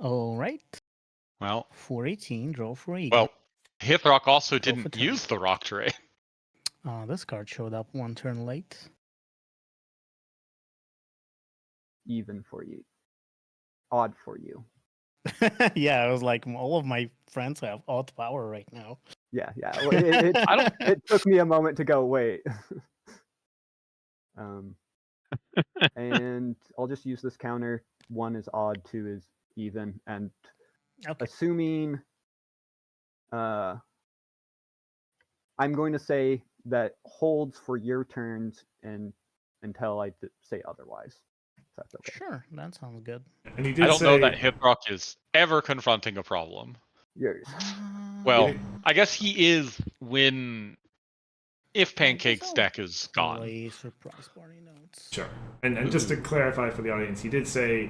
All right. Well, 418. Draw for eager. well, Hithroc also Draw for didn't turn. use the rock turret. This card showed up 1 turn late. Even for you. Odd for you. Yeah, I was like, all of my friends have odd power right now. Yeah. Well, it took me a moment to go, wait. And I'll just use this counter. 1 is odd, 2 is even, and Okay. assuming I'm going to say that holds for your turns and until I say otherwise. If that's okay. Sure, that sounds good. And he I did don't say know that Hithroc is ever confronting a problem. Yours. Well, I guess he is if Pancake's I'll deck is gone. play surprise party notes. Sure. And just to clarify for the audience, he did say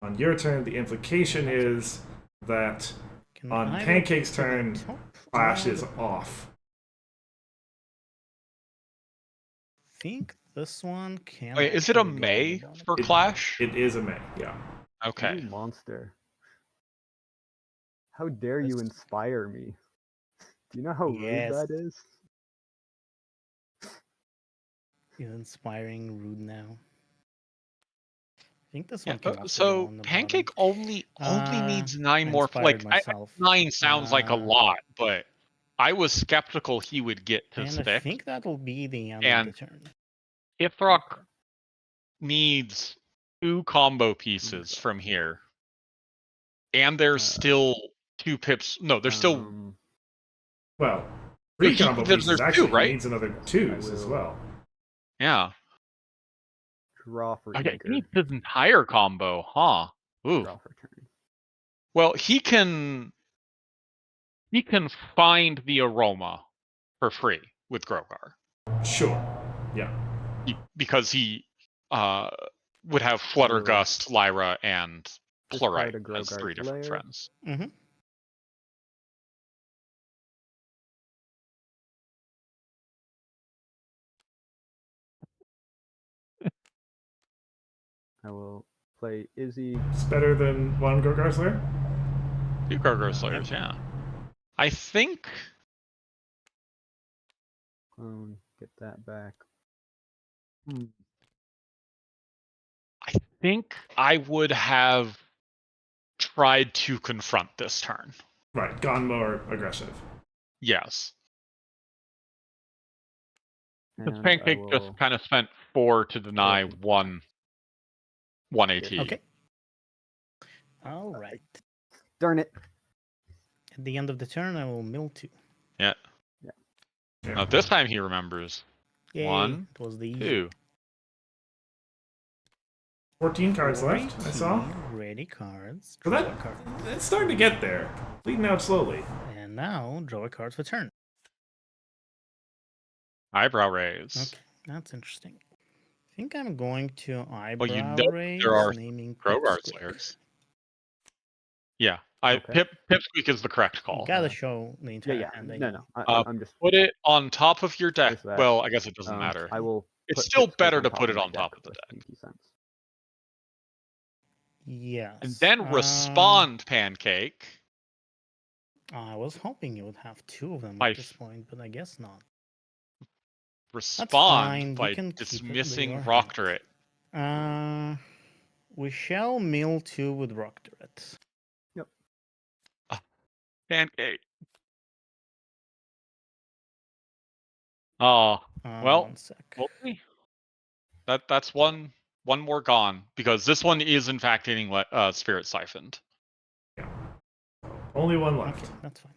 on your turn, the implication is that Can on I Pancake's go to the turn, top Flash or is the- off. think this one can. Wait, is it a actually go on the May bottom. for Clash? It is a May, yeah. Okay. You monster. How dare you This- inspire me? Do you know how Yes. rude that is? Is inspiring rude now. I think this Yeah, one can also go so on the Pancake bottom. only needs 9 I more. inspired Like myself. 9 sounds like a lot, but I was skeptical he would get to And I stick. think that'll be the end And of the turn. Hithroc needs 2 combo pieces from here, and there's still 2 pips. No, there's still Well, Three combo there's pieces. two, Actually, right? he needs another twos as will- well. Yeah. Draw for Okay, Eager. he needs his entire combo, huh? Ooh. Draw for turn. Well, he can find the aroma for free with Grogar. Sure. Yeah. Because he would have Fluttergust, Lyra, and Discard Plurite a as Grogar's 3 different lair. friends. Mm-hmm. I will play Izzy. It's better than one Grogar's Lair? 2 Grogar Slayers, yeah. I think Clone. Get that back. I would have tried to confront this turn. Right. Gone more aggressive. Yes. Because And Pancake I just will kind of spent 4 to deny Right. one AT. Okay. All right. darn it. At the end of the turn, I will mill 2. Yeah. Yeah. Now this time he remembers. Yay. 1, It was the easy. 2. 14 cards left, I saw. 14 ready cards. So Draw that, a card. it's starting to get there. Bleeding out slowly. And now draw a card for turn. Eyebrow raise. Okay, that's interesting. I think I'm going to eyebrow Well, you know raise, there are naming Grogar Pipsqueak. Slayers. Yeah. Okay. Pipsqueak is the correct You call. gotta show the Yeah, entire yeah. hand. No. Uh, I'm just. Put it on top of your deck. Just that. Well, I guess it doesn't matter. I will. It's put still Pipsqueak better on to top put of it my on top of the with deck. Sneaky sense. Yes. And then respond, Pancake. I was hoping you would have 2 of them By at this point, but I guess not. Respond fine, you by can keep it in dismissing your Rock hand. Turret. We shall mill 2 with Rock Turret. Pancake. Oh, well, 1 sec. we'll see. That's one more gone because this one is in fact getting Spirit Siphoned. Only one left. Okay, that's fine.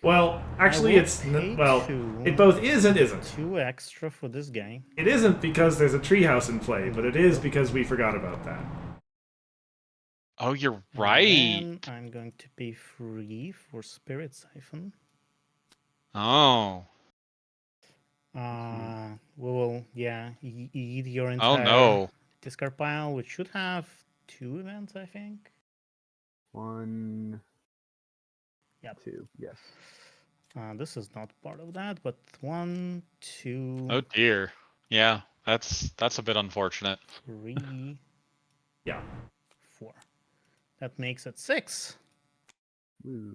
Well, actually, will it's pay well. 2. It both is and isn't. 2 extra for this guy. It isn't because there's a treehouse in play, but it is because we forgot about that. Oh, you're And right. then I'm going to be free for Spirit Siphon. Oh. We will, eat your Oh entire no. discard pile, which should have 2 events, I think. 1, Yep. 2. Yes. This is not part of that, but 1, 2, Oh dear. Yeah, that's a bit unfortunate. 3, Yeah. 4. That makes it 6. Woo.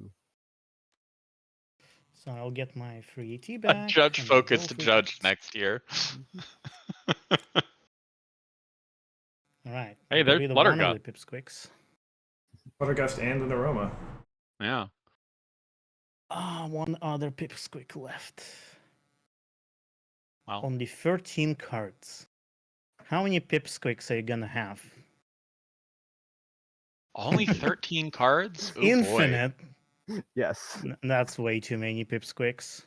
So I'll get my free AT A back. judge and my focused roll free judge cards. next year. All right. Hey, get there's rid of one of Fluttergut. the Pipsqueaks. Fluttergust and an aroma. Yeah. One other Pipsqueak left. Well, Only 13 cards. How many Pipsqueaks are you gonna have? only 13 cards? Oh, boy. Infinite. Yes. That's way too many Pipsqueaks.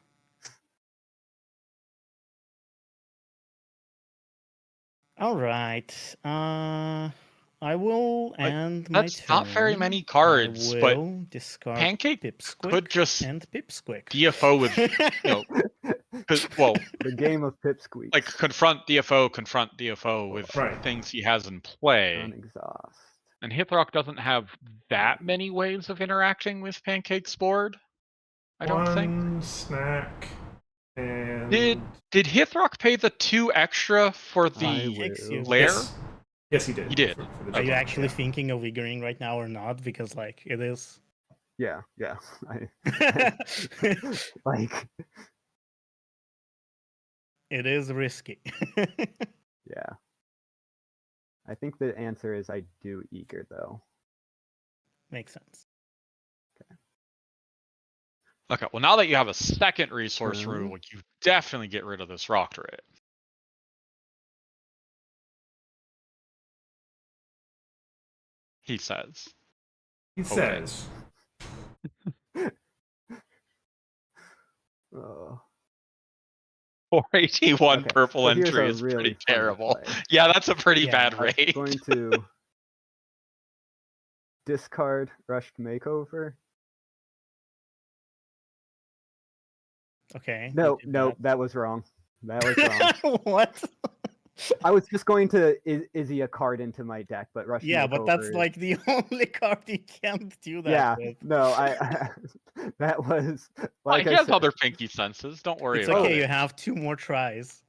All right. I will end my That's turn. not very many cards, I but will discard Pancake Pipsqueak could just and Pipsqueak. DFO with, well, The game of Pipsqueaks. like confront DFO with Right. things he has in play. Unexhaust. And Hithrock doesn't have that many ways of interacting with Pancake's board. I don't think. One snack and Did Hithrock pay the 2 extra for I the will. lair? Yes, he did. He did. For the Are you jump, actually yeah. thinking of Eagering right now or not? Because like it is. Yeah. Like. It is risky. Yeah. I think the answer is I do eager though. Makes sense. Okay, well now that you have a second resource Mhm. rule, you definitely get rid of this rock turret. He says. He says. Oh. 481 Okay, purple so here's entry a is really pretty funny terrible. play. Yeah, that's a pretty Yeah. bad I'm rate. going to discard Rushed Makeover. Okay. No, you did no, that was wrong. That was wrong. that. What? I was just going to Izzy a card into my deck, but Rushed Yeah, Makeover but that's is- like the only card you can't do that yeah. with. No, that was like he I has said. other pinky senses. Don't worry It's about okay. it. You have 2 more tries.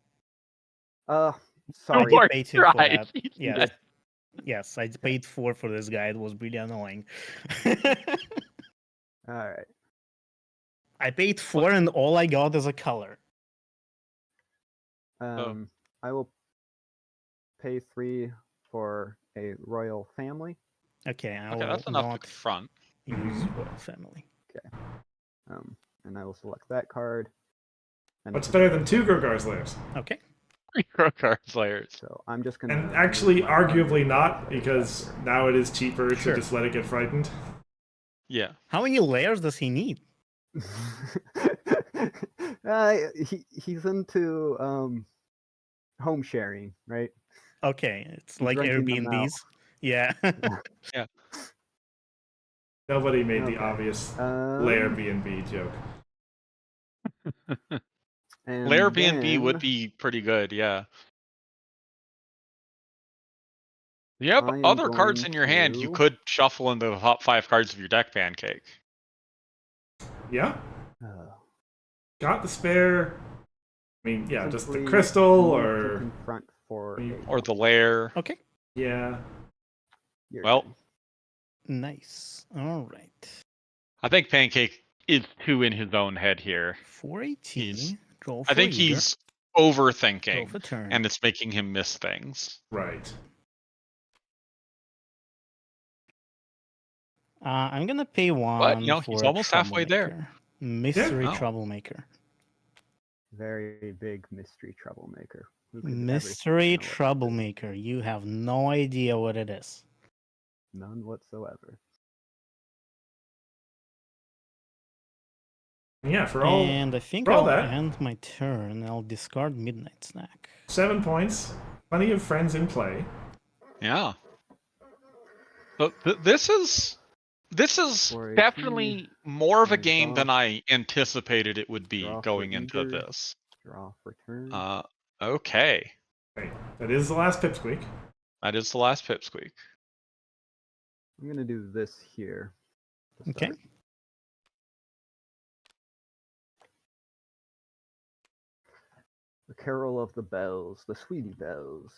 Sorry. More Pay 2 for tries. that. He Yeah. said. Yes, I paid 4 for this guy. It was really annoying. All right. I paid 4 and all I got is a color. I will pay 3 for a royal family. Okay, I Okay, will that's enough to not confront. use Royal Family. And I will select that card. And What's better than 2 Grogar's Lairs? Okay. Card Slayers. So I'm just gonna. And actually, use my arguably Underground not, Players because after. now it is cheaper Sure. to just let it get frightened. Yeah. How many layers does he need? He's into home sharing, right? Okay, it's He's like renting them out. Airbnbs. Yeah. Nobody made the Okay. obvious Lair Um, B&B joke. and Lair B&B would then be pretty good, yeah. You have I am other cards going in your hand you to- could shuffle into the top 5 cards of your deck, Pancake. Yeah, uh, got the spare. I mean, yeah, just the simply crystal move to or confront for a Or the Lair. Okay. yeah. You're Well, done. Nice. All right. I think Pancake is too in his own head here. 418. Draw for I think Eager. he's Draw overthinking, for turn. and it's making him miss things. Right. I'm gonna pay 1 But, you know, for he's a almost halfway there. troublemaker. Mystery Yeah. Oh. troublemaker. Very big mystery troublemaker. Who could ever Mystery know what it is? troublemaker. You have no idea what it is. None whatsoever. Yeah, for all And I think for all I'll that. end my turn. I'll discard Midnight Snack. 7 points. Plenty of friends in play. Yeah. So this is For a definitely more of a and game than draw. I anticipated it would be Draw for going into Eager. this. Draw for turn. Okay. Okay, that is the last pipsqueak. That is the last pipsqueak. I'm gonna do this here. to Okay. start. The Carol of the Bells, the Sweetie Bells.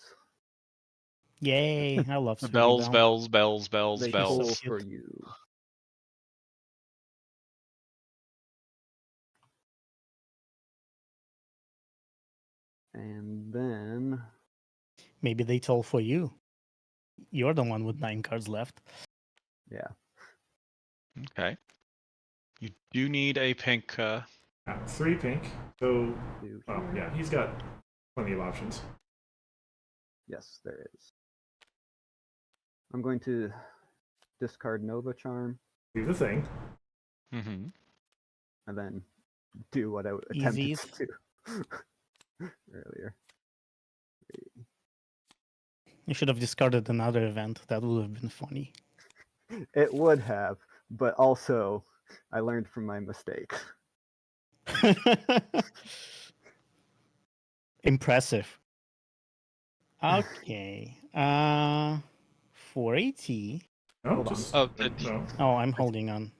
Yay! I love The Sweetie bells, Belle. bells, bells, bells, They She's so pull bells. cute. for you. And then Maybe they toll for you. You're the one with 9 cards left. yeah. Okay. You do need a pink. 3 pink. So, Do well, here. yeah, he's got plenty of options. Yes, there is. I'm going to discard Nova Charm Do the thing. Mm-hmm. and then do what I attempted Easies. to do earlier. You should have discarded another event. That would have been funny. It would have, but also I learned from my mistake. Impressive. Okay. 480. No, Hold on. just Oh, no. Oh, I'm holding on.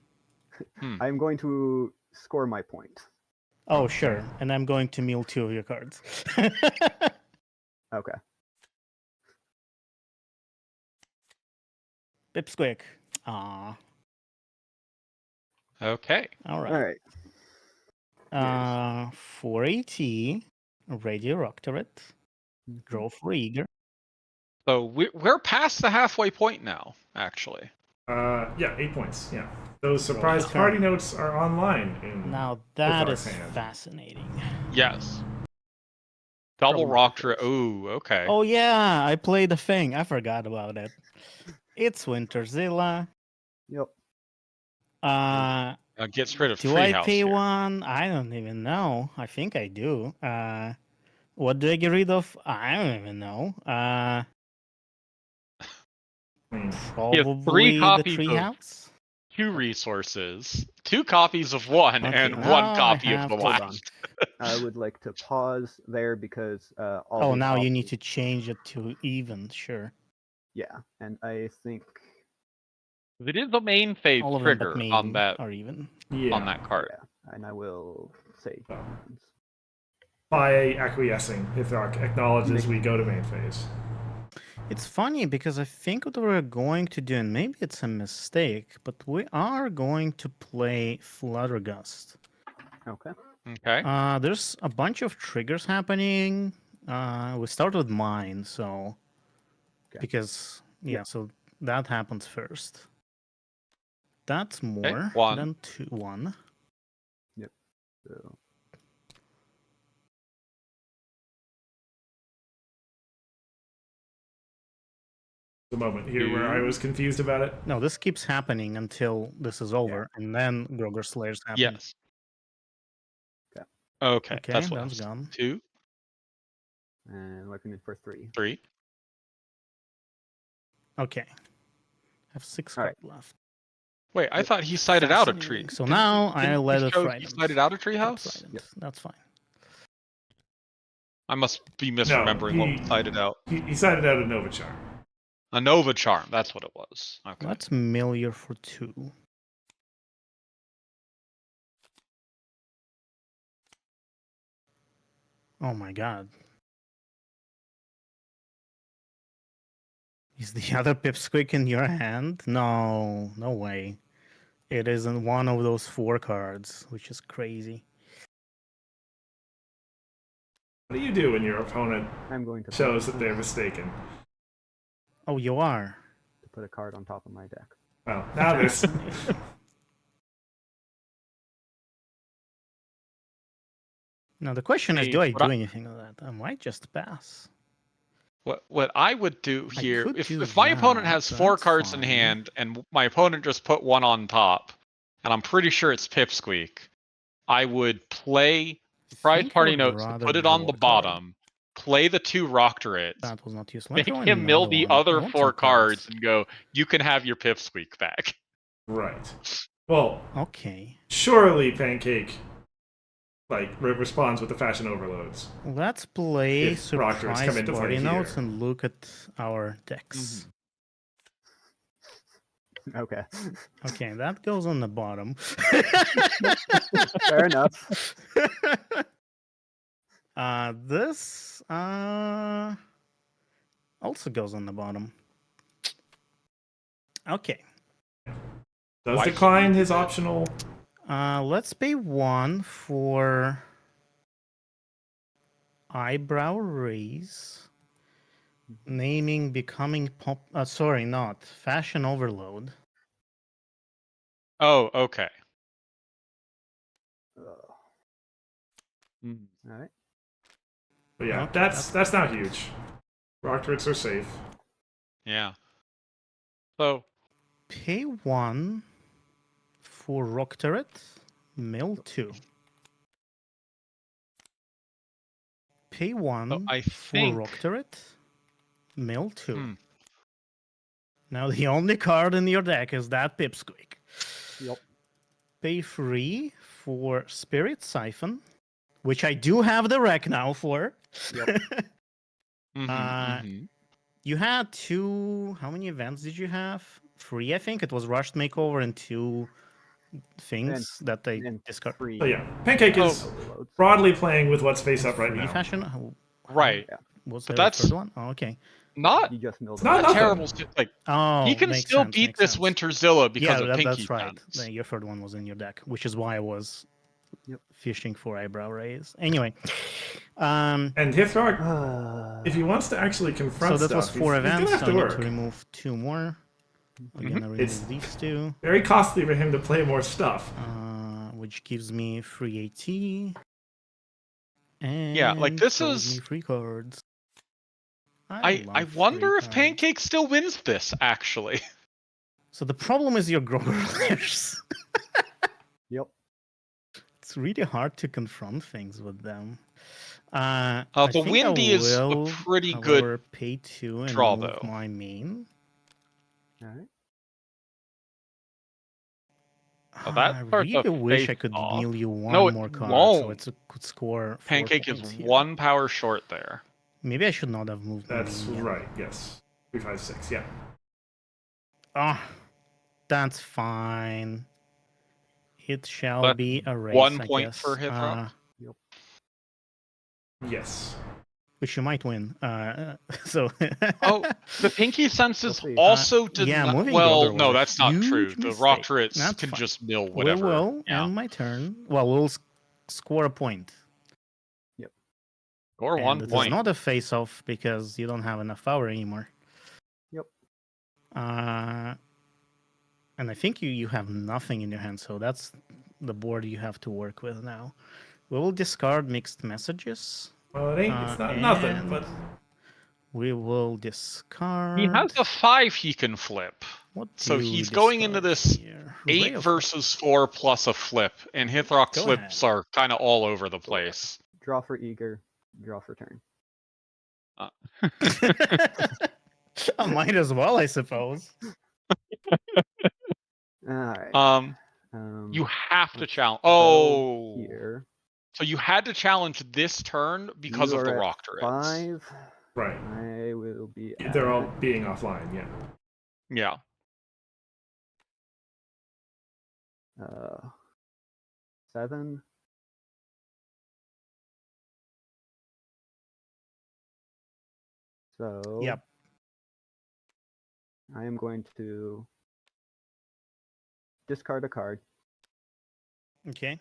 I'm going to score my point. Oh, Okay. sure. And I'm going to mill 2 of your cards. Okay. Pipsqueak. Ah. Okay. All right. All right. 480. Radio Rock Turret. Draw for Eager. So we're past the halfway point now, actually. Yeah, 8 points. Yeah. Those Roll surprise the party turn. notes are online. Now that Hithroc's is hand. fascinating. Yes. Double Trouble rock. markers. Ooh, okay. Oh yeah, I played the thing. I forgot about it. It's Winterzilla. Yep. Gets rid of Do I Treehouse pay here. one? I don't even know. I think I do. What do I get rid of? I don't even know. I mean, He has 3 Probably the copies of treehouse. 2 resources, 2 copies of one, Okay, and now 1 I copy of have the to- Hold last. on. I would like to pause there because all Oh, these now you need options- to change it to even. Sure. Yeah, and I think It is a main phase All of them but trigger maybe on that are even. on that card. yeah, and I will say Oh. evens. By acquiescing, Hithroc acknowledges we go to main phase. It's funny because I think what we're going to do, and maybe it's a mistake, but we are going to play Fluttergust. Okay. Okay. There's a bunch of triggers happening. We start with mine, so Okay. because Yep. so that happens first. That's more one. than 1. So The moment here where I was confused about it. No, this keeps happening until this is over, and then Groger Slayer's happening. Yes. Okay. Okay. Okay, That's that's last. gone. 2, and looking in for 3. 3. Okay. I have 6 All cards left. Wait, I thought he cited out a tree. Fascinating. So now I let it show frighten. he cited out a treehouse. Trident. That's fine. I must be misremembering what was cited out. He cited out a Nova Charm. A Nova Charm. That's what it was. Okay. Let's Millier for 2. Oh my god. Is the other Pipsqueak in your hand? No, no way. It isn't one of those 4 cards, which is crazy. What do you do when your opponent I'm going to shows that they're mistaken? Oh, you are. to put a card on top of my deck. Well, now there's... Now the question is, Hey, do I what do I- anything with that? I might just pass. What I would do I here, could if do my opponent that, has 4 that's cards in fine. hand, and my opponent just put 1 on top, and I'm pretty sure it's Pipsqueak, I would play Surprise think I Party would Notes, rather put it draw on the a card. bottom, play the 2 Roctorates, That was not useful. make Let's draw him mill another the one. other I want 4 some cards, and go, you can have your Pipsqueak back. Right. Well, Okay. surely Pancake responds with the fashion overloads. Let's play If Roctors surprise come into party play notes here. and look at our decks. Okay. Okay, that goes on the bottom. Fair enough. This also goes on the bottom. Okay. Does Why decline should we his do that? optional... Let's pay 1 for eyebrow raise. Naming becoming pop. Sorry, not fashion overload. Oh, okay. All Hmm. right. But yeah, Okay, that's not huge. Roctorates are safe. Yeah. So, Pay 1 for rock turret. Mill 2. Pay 1 I for think... rock turret. Mill 2. Hmm. Now the only card in your deck is that Pipsqueak. Yep. Pay 3 for Spirit Siphon, which I do have the rec now for. Yep. You had 2. How many events did you have? 3, I think. It was Rushed Makeover and 2 things that they And discard. 3 So yeah, Pancake is overloads. broadly playing with what's face up right Free now. fashion. Right. Was But there that's- a third one? Oh, okay. Not You just milled It's not it. nothing. terrible. Like, Oh, he can makes still sense, beat makes this sense. Winterzilla because Yeah, of Pinky that's right. Fence. Your third one was in your deck, which is why I was Yep. fishing for eyebrow raise. Anyway, And Hithrock, if he wants to actually confront so that was stuff, 4 he's events. gonna have So to I need work. to remove 2 more. I'm gonna remove It's- these 2, Very costly for him to play more stuff. which gives me free AT. And Yeah, like, this throws is- me free cards. I love wonder free if cards. Pancake still wins this, actually. So the problem is your Groger layers. Yep. It's really hard to confront things with them. The I think Windy I is a will, pretty however, good pay 2 and draw, move though. my main. All right. Oh, that I starts a really wish I face could off. kneel you one No, it more card, so won't. it could score 4 Pancake is points here. 1 power short there. Maybe I should not have moved my That's main yet. right. Yes. 3, 5, 6. Yeah. Ah, that's fine. It shall That's be a race, 1 I point guess. for Hithrock. Yes. Which you might win. So. Oh, the Pinky Sense We'll is see. also did Yeah, not. moving the Well, other no, was a that's not true. huge The mistake. rock turrets That's can fine. just mill We whatever. will Yeah. end my turn. Well, we'll score a point. Or And 1 it is point. not a face-off because you don't have enough power anymore. Yep. And I think you have nothing in your hand, so that's the board you have to work with now. We will discard mixed messages. Well, it ain't. It's not nothing, and but we will discard. He has a 5 he can flip. What So do he's we going into discard this here? 8 Ray of versus 4 plus a flip, and Hithrock's Go flips ahead. are kind of all over the place. Draw for eager. Draw for turn. I might as well, I suppose. All right. You have to let's challenge. go Oh, here. so you had to challenge this turn because You of the are at rock turrets. 5. right. I will be. They're all at being offline. Yeah. Yeah. 7. So. Yep. I am going to discard a card. Okay.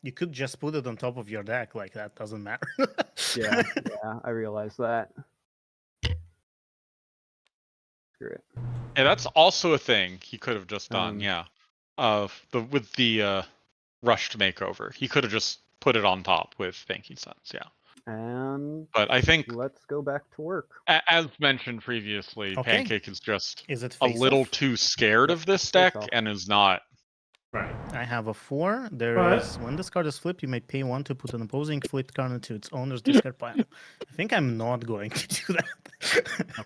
You could just put it on top of your deck, like that doesn't matter. Yeah, I realize that. Screw it. And that's also a thing he could have just done, Um, yeah. With the rushed makeover. He could have just put it on top with Banking Sense, yeah. And But I think, let's go back to work. as mentioned previously, Okay. Pancake is just Is it a face little off? too scared Yep, of this face deck off. and is not. Right. I have a 4. There But- is when this card is flipped, you may pay 1 to put an opposing flipped card into its owner's discard pile. I think I'm not going to do that.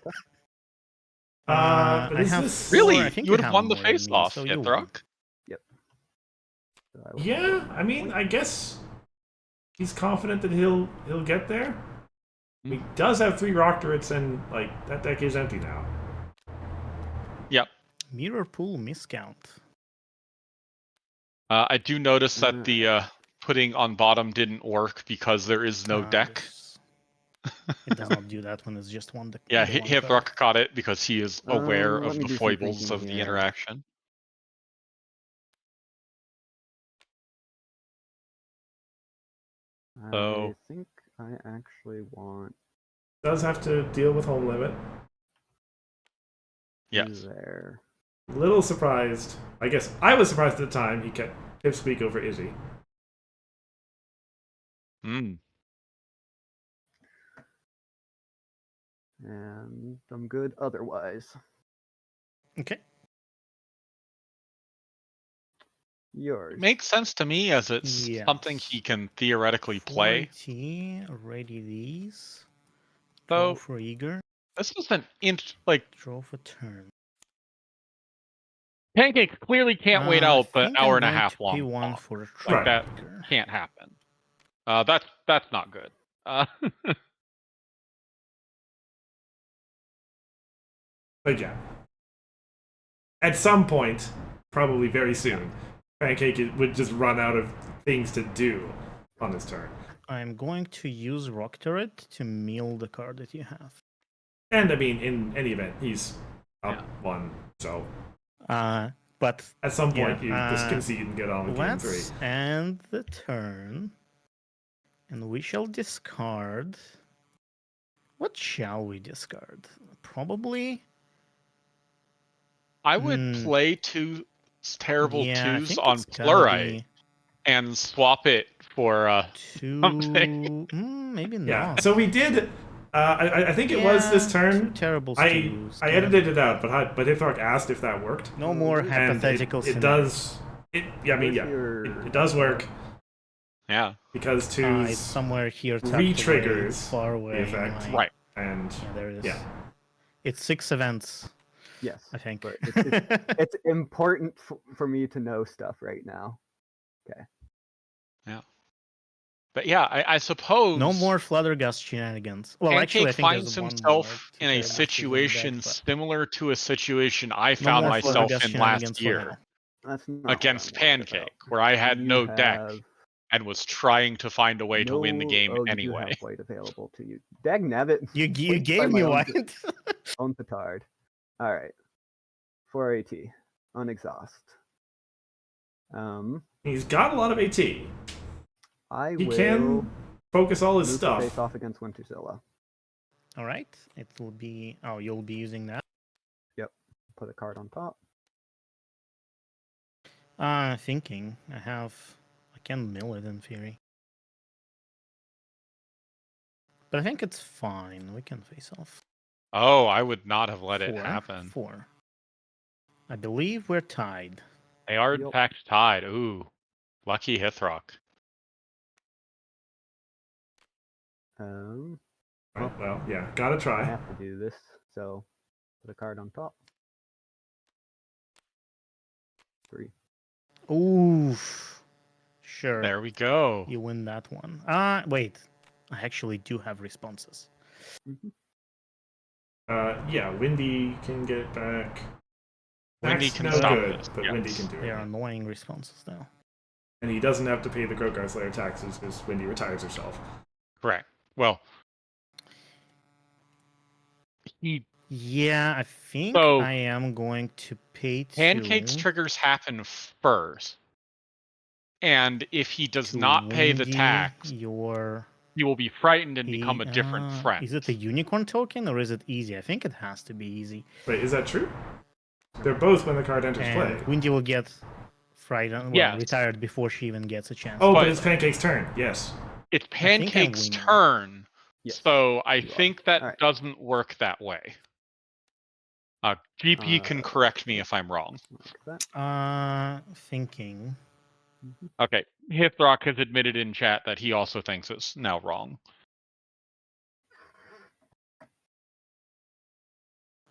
But I is have this Really? I think You would have have won the more than me, face-off, so you win. Hithrock? So I will Yeah. go I mean, I guess he's confident that he'll get there. He does have 3 rock turrets, and like that deck is empty now. Yep. Mirror pool miscount. I do notice that the putting on bottom didn't work because there is no deck. It does not do that when it's just one deck. Yeah, the one Hithrock card. caught it because he is aware let of me the do some foibles thinking of the here. interaction. I think I actually want Does have to deal with home limit. Yes. there. Little surprised. I guess I was surprised at the time he kept Pipsqueak over Izzy. Hmm. And I'm good otherwise. Okay. Yours. Makes sense to me as it's something Yes. he can theoretically play. 40, ready these. Though Draw for eager. this is an like Draw for turn. Pancake clearly can't wait I out the think hour I'm and a going half to long pay 1 talk. for a Like that trigger. can't happen. That's not good. But yeah. At some point, probably very soon, Pancake would just run out of things to do on his turn. I'm going to use Rock Turret to mill the card that you have. And I mean, in any event, he's up Yeah. 1, so But at some point yeah, you just concede and get on with game 3. let's end the turn. And we shall discard. What shall we discard? Probably. I would play 2 terrible Yeah, I 2s think on it's gotta Plurite be and swap it for 2. something. Maybe Yeah, not. so we did I think it was this Yeah, turn. two terribles to I lose. I edited it out, but Hithroc asked if that worked. No more And hypothetical it scenarios. does. Yeah, I mean, Where's yeah, your- it does work Yeah. because It's twos somewhere here tucked re-triggers away, far away. the effect, in my- Right. and Yeah, there it is. yeah. It's 6 events, Yes, I think. but it's important for me to know stuff right now. But yeah, I suppose No more Fluttergust shenanigans. Well, Pancake actually, I think finds there's one more. himself Two in a terribles to situation deck, but similar to a situation I no found more myself Fluttergust in shenanigans last for year now. That's not what against I'm worried Pancake, about. where I had You no deck have and was trying to find a way to win the no- game oh, you do anyway. have white available to you. Dagnabbit. You Wasted by gave my me own- white. own petard. All right. 4 AT. Unexhaust. He's got a lot of AT. He I will can focus all his move to stuff. face off against Winterzilla. All right, it will be. Oh, you'll be using that. Put a card on top. Thinking. I can mill it in theory, but I think it's fine. We can face off. Oh, I would not have let it 4, happen. 4. I believe we're tied. They are in Yep. fact tied. Ooh, lucky Hithrock. Right, well, yeah, gotta I try. have to do this, so put a card on top. 3. Oof. Sure. There we go. You win that one. Wait. I actually do have responses. Yeah, Windy can get back. Windy That's can no stop good, this, but yes. Windy can do They are it. annoying responses though. And he doesn't have to pay the Grokar Slayer taxes because Windy retires herself. Correct. Well, he Yeah, I think So- I am going to pay Pancake's to triggers happen first. And if he does not pay the Windy tax, your he will be frightened and become a different friend. Is it a unicorn token or is it easy? I think it has to be easy. Wait, is that true? They're both when the card enters And play. Windy will get frightened, well, Yes. retired before she even gets a chance. Oh, to but But- it's play. Pancake's turn. Yes. It's I think I'm Pancake's winning. turn, Yes, so I you are. think that Alright. doesn't work that way. GP can correct me if I'm wrong. Like that. Thinking. Okay, Hithrock has admitted in chat that he also thinks it's now wrong.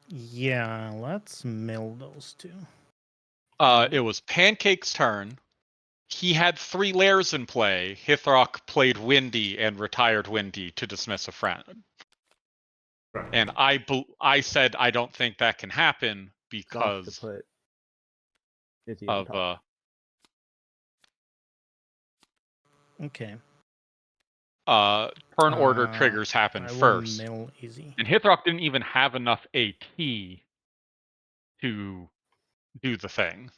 Yeah, let's mill those two. It was Pancake's turn. He had 3 layers in play. Hithrock played Windy and retired Windy to dismiss a friend. Right. And I said I don't think that can happen Off because to put Izzy on of top. Okay. Turn order triggers happen I will first. mill easy. And Hithrock didn't even have enough AT to do the thing.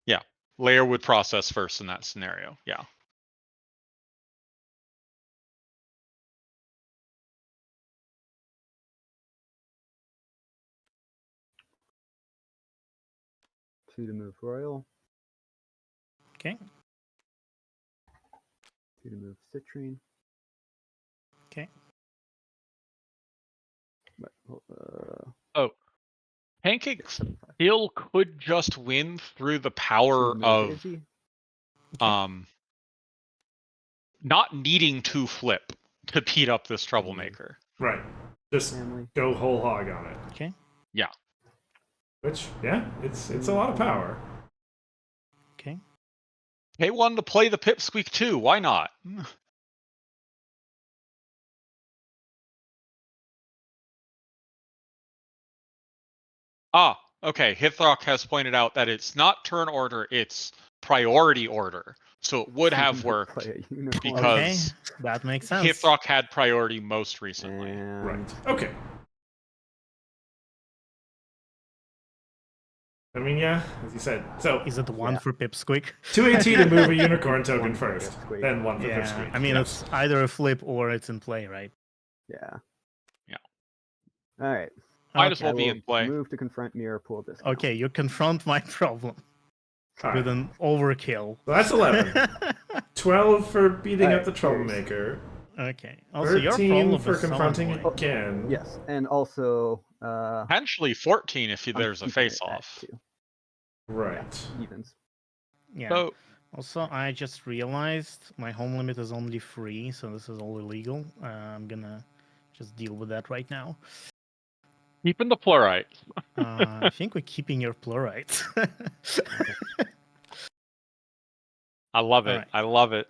Yeah. Layer would process first in that scenario. Yeah. Two to move Royal. Okay. 2 to move Citrine. Okay. But, Oh. Pancake 7, 5. still could just win through the 2 power to move of Izzy. not needing to flip to beat up this troublemaker. Right. Just Family. go whole hog on it. Okay. Yeah. Which, yeah, it's a lot of power. Okay. Pay 1 to play the Pipsqueak too. Why not? Okay. Hithrock has pointed out that it's not turn order, it's priority order. So it would have worked Play a unicorn. because Okay. That makes sense. Hithrock had priority most recently. And Right. Okay. I mean, yeah, as you said. So, Is it one Yeah. for Pipsqueak? 2 AT to move a unicorn token One for first, Pipsqueak. then 1 for Yeah. Pipsqueak. I mean, Yeah. it's either a flip or it's in play, right? yeah. Yeah. All right. Might as Okay. well I be will in play. move to confront mirror pool discount. Okay, you confront my problem. All with right. an overkill. So that's 11. 12 for beating up Alright, the here's- troublemaker. Okay. Also, your 13 problem for is so confronting annoying. again. Yes, and also Potentially 14 if I'm there's a keeping it at face-off. 2. Right. Evens. Yeah. So Also, I just realized my home limit is only 3, so this is all illegal. I'm gonna just deal with that right now. keeping the plurite. I think we're keeping your plurite. I love it. Alright. I love it.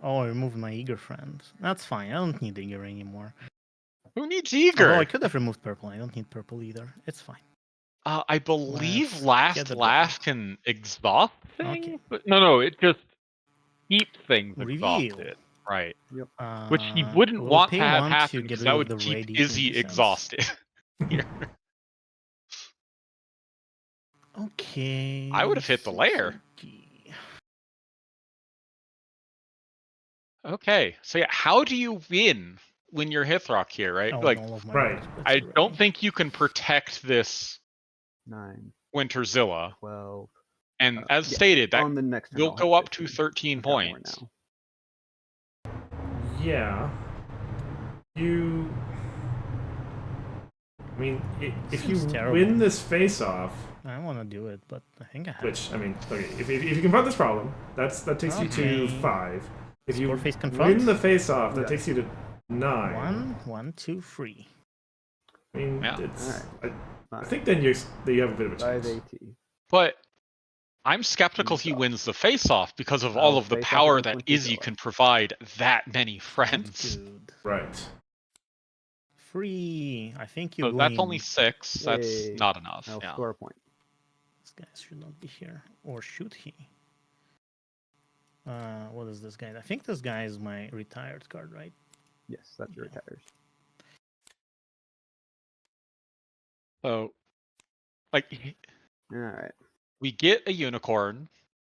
Oh, I removed my eager friend. That's fine. I don't need eager anymore. Who needs Although eager? I could have removed purple. I don't need purple either. It's fine. I believe Let's get last the laugh can exhaust Okay. things, but no, it just keeps things Reveal. exhausted. Right. Yep. Which he wouldn't we'll want pay to have 1 happen to because get that rid would of the keep radiant Izzy defense. exhausted. Here. Okay. I would have hit the lair. Okay, so yeah, how do you win when you're Hithroc here, right? Oh, Like, all of my right. cards, but I you're don't right. think you can protect this 9, Winterzilla. 12. And as Yeah, stated, that on the next turn, will I'll go have up to 15. 13 I've got more points. now. Yeah. You. I mean, if you Seems terrible. win this face-off, I want to do it, but I think I have. which I mean, okay, if you confront this problem, that takes you to Okay. 5. If you Score face confront. win the face-off, that Yeah. takes you to 9. 1, 1, 2, 3. I mean, Yeah. it's. Alright. I think then you have a bit of a 5 chance. AT. But I'm skeptical he Face-off. wins the face-off because of I'll all of the face off power against that Izzy Winterzilla. can provide that many Sounds friends. good. Right. 3. I think you So win. that's only 6. That's Yay. not enough. I'll Yeah. score a point. This guy should not be here. Or should he? What is this guy? I think this guy is my retired card, right? Yes, that's your retires. So, like, Alright. we get a unicorn.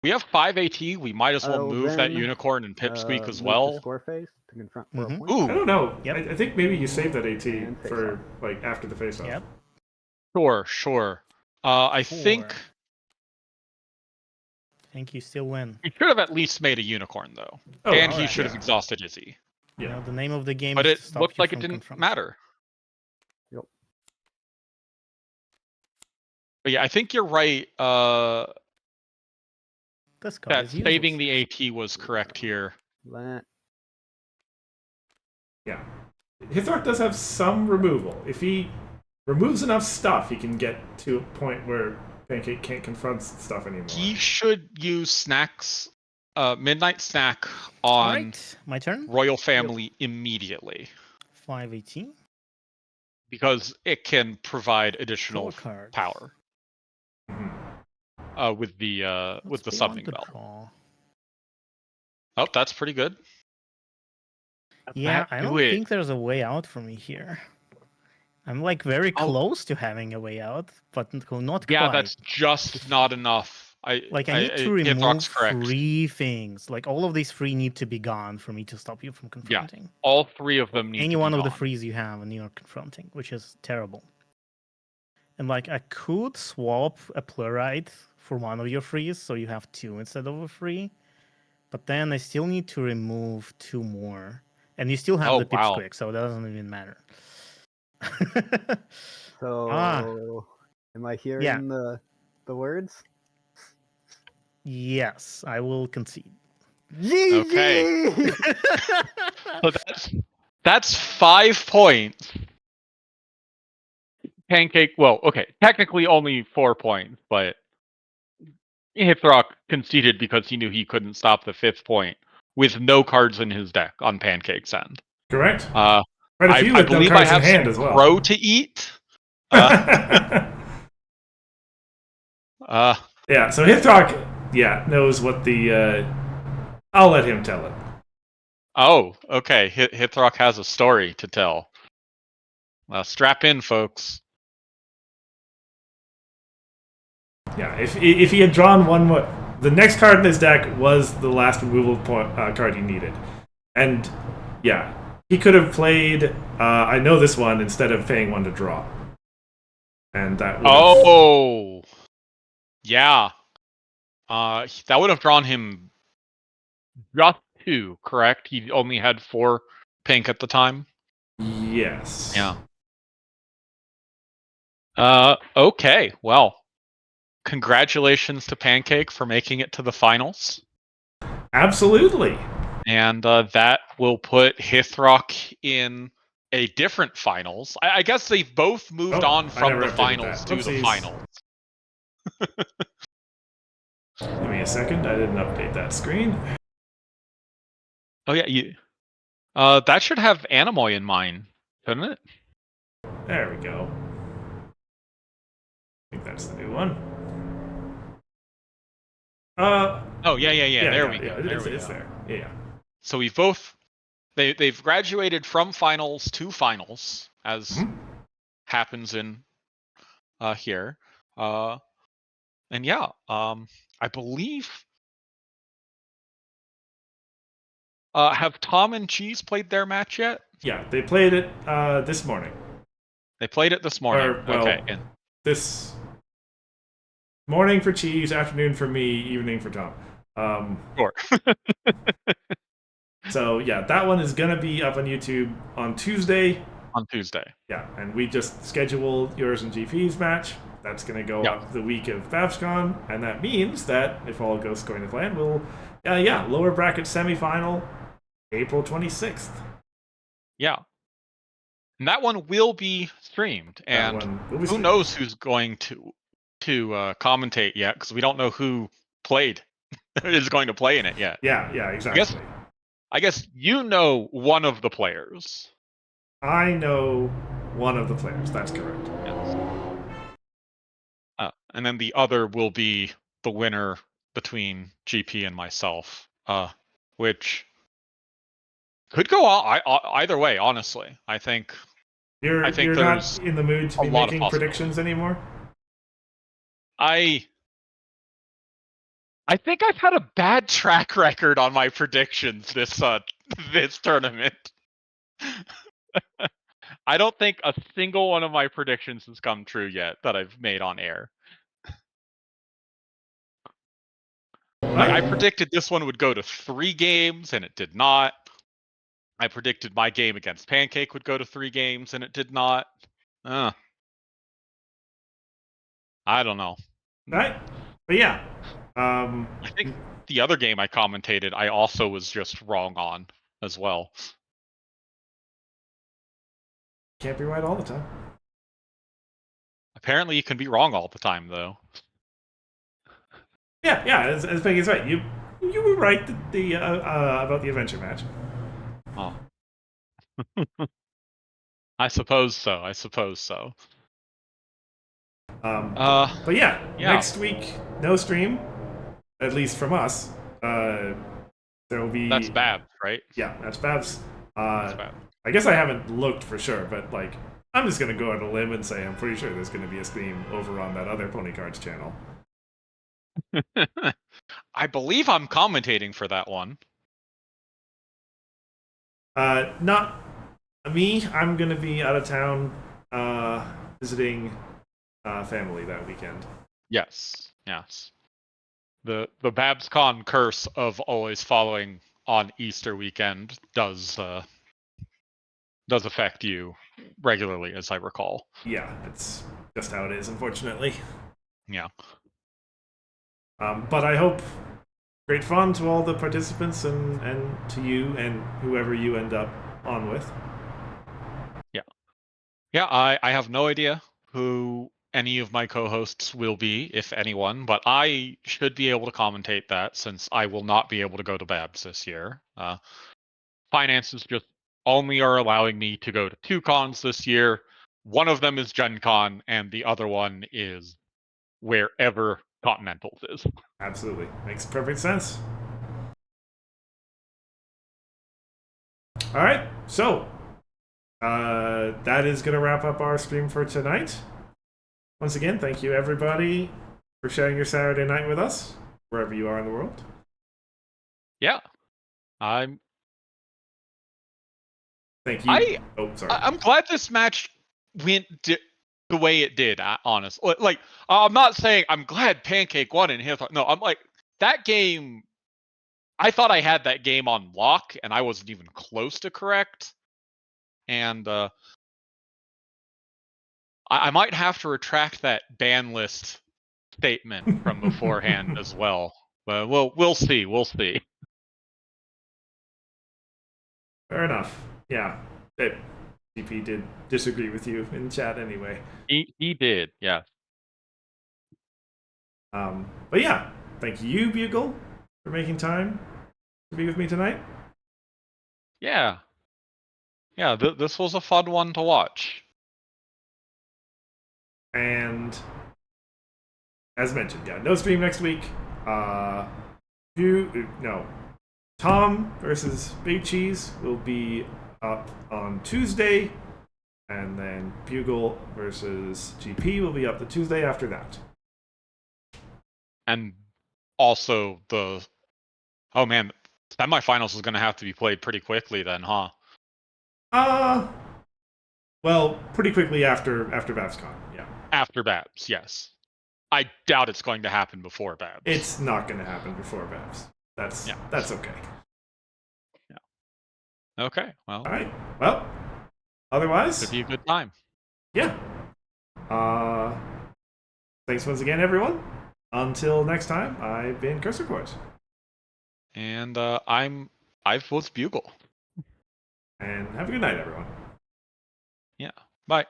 We have 5 AT. We might as well I'll move that then, unicorn and pipsqueak as move to well. score phase to confront for a Mhm. point. Ooh, I don't know. Yep. I think maybe you save that AT And for face-off. like after the face-off. Yep. sure. I think 4. I think you still win. he should have at least made a unicorn, though. Oh, and he alright. should have Yeah. exhausted Izzy. You Yeah. know, the name of the game But is it to stop looked you like it from didn't confronting. matter. Yep. But yeah, I think you're right. This card That is saving useless. the AT was correct here. That. Yeah. Hithroc does have some removal. If he removes enough stuff, he can get to a point where Pancake can't confront stuff anymore. He should use snacks, midnight snack on Alright, my turn. Royal Family immediately 518. because it can provide Draw additional cards. power Mhm. with the Let's the pay summoning 1 to bell. draw. Oh, that's pretty good. Yeah, That I do don't it. think there's a way out for me here. I'm like very Oh. close to having a way out, but not Yeah, quite. that's just not enough. I need to remove Hithroc's correct. 3 things. Like all of these 3 need to be gone for me to stop you from confronting. All 3 of them need Any to be one of the gone. frees you have and you're confronting, which is terrible. And like I could swap a plurite for one of your frees, so you have 2 instead of a free. But then I still need to remove 2 more. And you still have Oh, the wow. pipsqueak, so it doesn't even matter. So, am I hearing the words? Yes, I will concede. Okay. So that's 5 points. Pancake, well, okay, technically only 4 points, but Hithroc conceded because he knew he couldn't stop the 5th point with no cards in his deck on Pancake's end. Correct. Uh, Quite a few I with no believe I cards in have hand some as well. crow to eat. Yeah, so Hithroc, knows what the. I'll let him tell it. Oh, okay. Hithroc has a story to tell. Strap in, folks. Yeah, if he had drawn one more, the next card in his deck was the last removal card he needed, and yeah, he could have played. I know this one instead of paying 1 to draw, and that. Oh, yeah. That would have drawn him just 2, correct? He only had 4 pink at the time. Yes. Yeah. Okay. Well, congratulations to Pancake for making it to the finals. Absolutely. And that will put Hithroc in a different finals. I guess they've both moved on from the finals to the finals. Give me a second. I didn't update that screen. Oh yeah, that should have Animoy in mine, shouldn't it? There we go. I think that's the new one. Oh yeah. There we go. It's there. Yeah. So we both they've graduated from finals to finals, as happens in here. And yeah, I believe. Have Tom and Cheese played their match yet? Yeah, they played it this morning. They played it this morning. Okay. And this morning for Cheese, afternoon for me, evening for Tom. Sure. So yeah, that one is gonna be up on YouTube on Tuesday. On Tuesday. Yeah, and we just scheduled yours and GP's match. That's gonna go up the week of BabsCon, and that means that if all goes according to plan, we'll lower bracket semifinal, April 26th. Yeah. And that one will be streamed, and who knows who's going to commentate yet, because we don't know who played is going to play in it yet. Yeah, exactly. I guess you know one of the players. I know one of the players. That's correct. Yes. And then the other will be the winner between GP and myself, which could go either way. Honestly, I think you're not in the mood to be making predictions anymore. I think I've had a bad track record on my predictions this tournament. I don't think a single one of my predictions has come true yet that I've made on air. Like, I predicted this one would go to 3 games, and it did not. I predicted my game against Pancake would go to 3 games, and it did not. I don't know. Right? But yeah. I think the other game I commentated, I also was just wrong on as well. Can't be right all the time. Apparently, you can be wrong all the time, though. Yeah, as Peggy's right. You were right about the adventure match. Oh. I suppose so. But yeah, next week, no stream, at least from us. There will be... That's Babs, right? Yeah, that's Babs. That's Babs. I guess I haven't looked for sure, but like, I'm just going to go on a limb and say I'm pretty sure there's going to be a stream over on that other Pony Cards channel. I believe I'm commentating for that one. Not me. I'm going to be out of town visiting family that weekend. Yes. The BabsCon curse of always following on Easter weekend does affect you regularly, as I recall. Yeah, it's just how it is, unfortunately. Yeah. But I hope great fun to all the participants and to you and whoever you end up on with. Yeah, I have no idea who any of my co-hosts will be, if anyone, but I should be able to commentate that since I will not be able to go to Babs this year. Finances just only are allowing me to go to 2 cons this year. One of them is Gen Con, and the other one is wherever Continentals is. Absolutely. Makes perfect sense. All right, so that is going to wrap up our stream for tonight. Once again, thank you everybody for sharing your Saturday night with us, wherever you are in the world. Yeah. Thank you. I'm glad this match went the way it did, honestly. Like, I'm not saying I'm glad Pancake won in Hithroc. No, I'm like, that game, I thought I had that game on lock, and I wasn't even close to correct. And I might have to retract that ban list statement from beforehand as well. But we'll see. We'll see. Fair enough. Yeah. GP did disagree with you in chat anyway. He did, yeah. But yeah, thank you, Bugle, for making time to be with me tonight. Yeah. Yeah, this was a fun one to watch. And as mentioned, yeah, no stream next week. Tom versus Big Cheese will be up on Tuesday, and then Bugle versus GP will be up the Tuesday after that. And also the semifinals is going to have to be played pretty quickly then, huh? Well, pretty quickly after BabsCon, yeah. After Babs, yes. I doubt it's going to happen before Babs. It's not going to happen before Babs. That's okay. Yeah. Okay. Well. All right. Well, otherwise, Could be a good time. Yeah. Thanks once again, everyone. Until next time, I've been Cursor Court. And I've was Bugle. And have a good night, everyone. Yeah. Bye.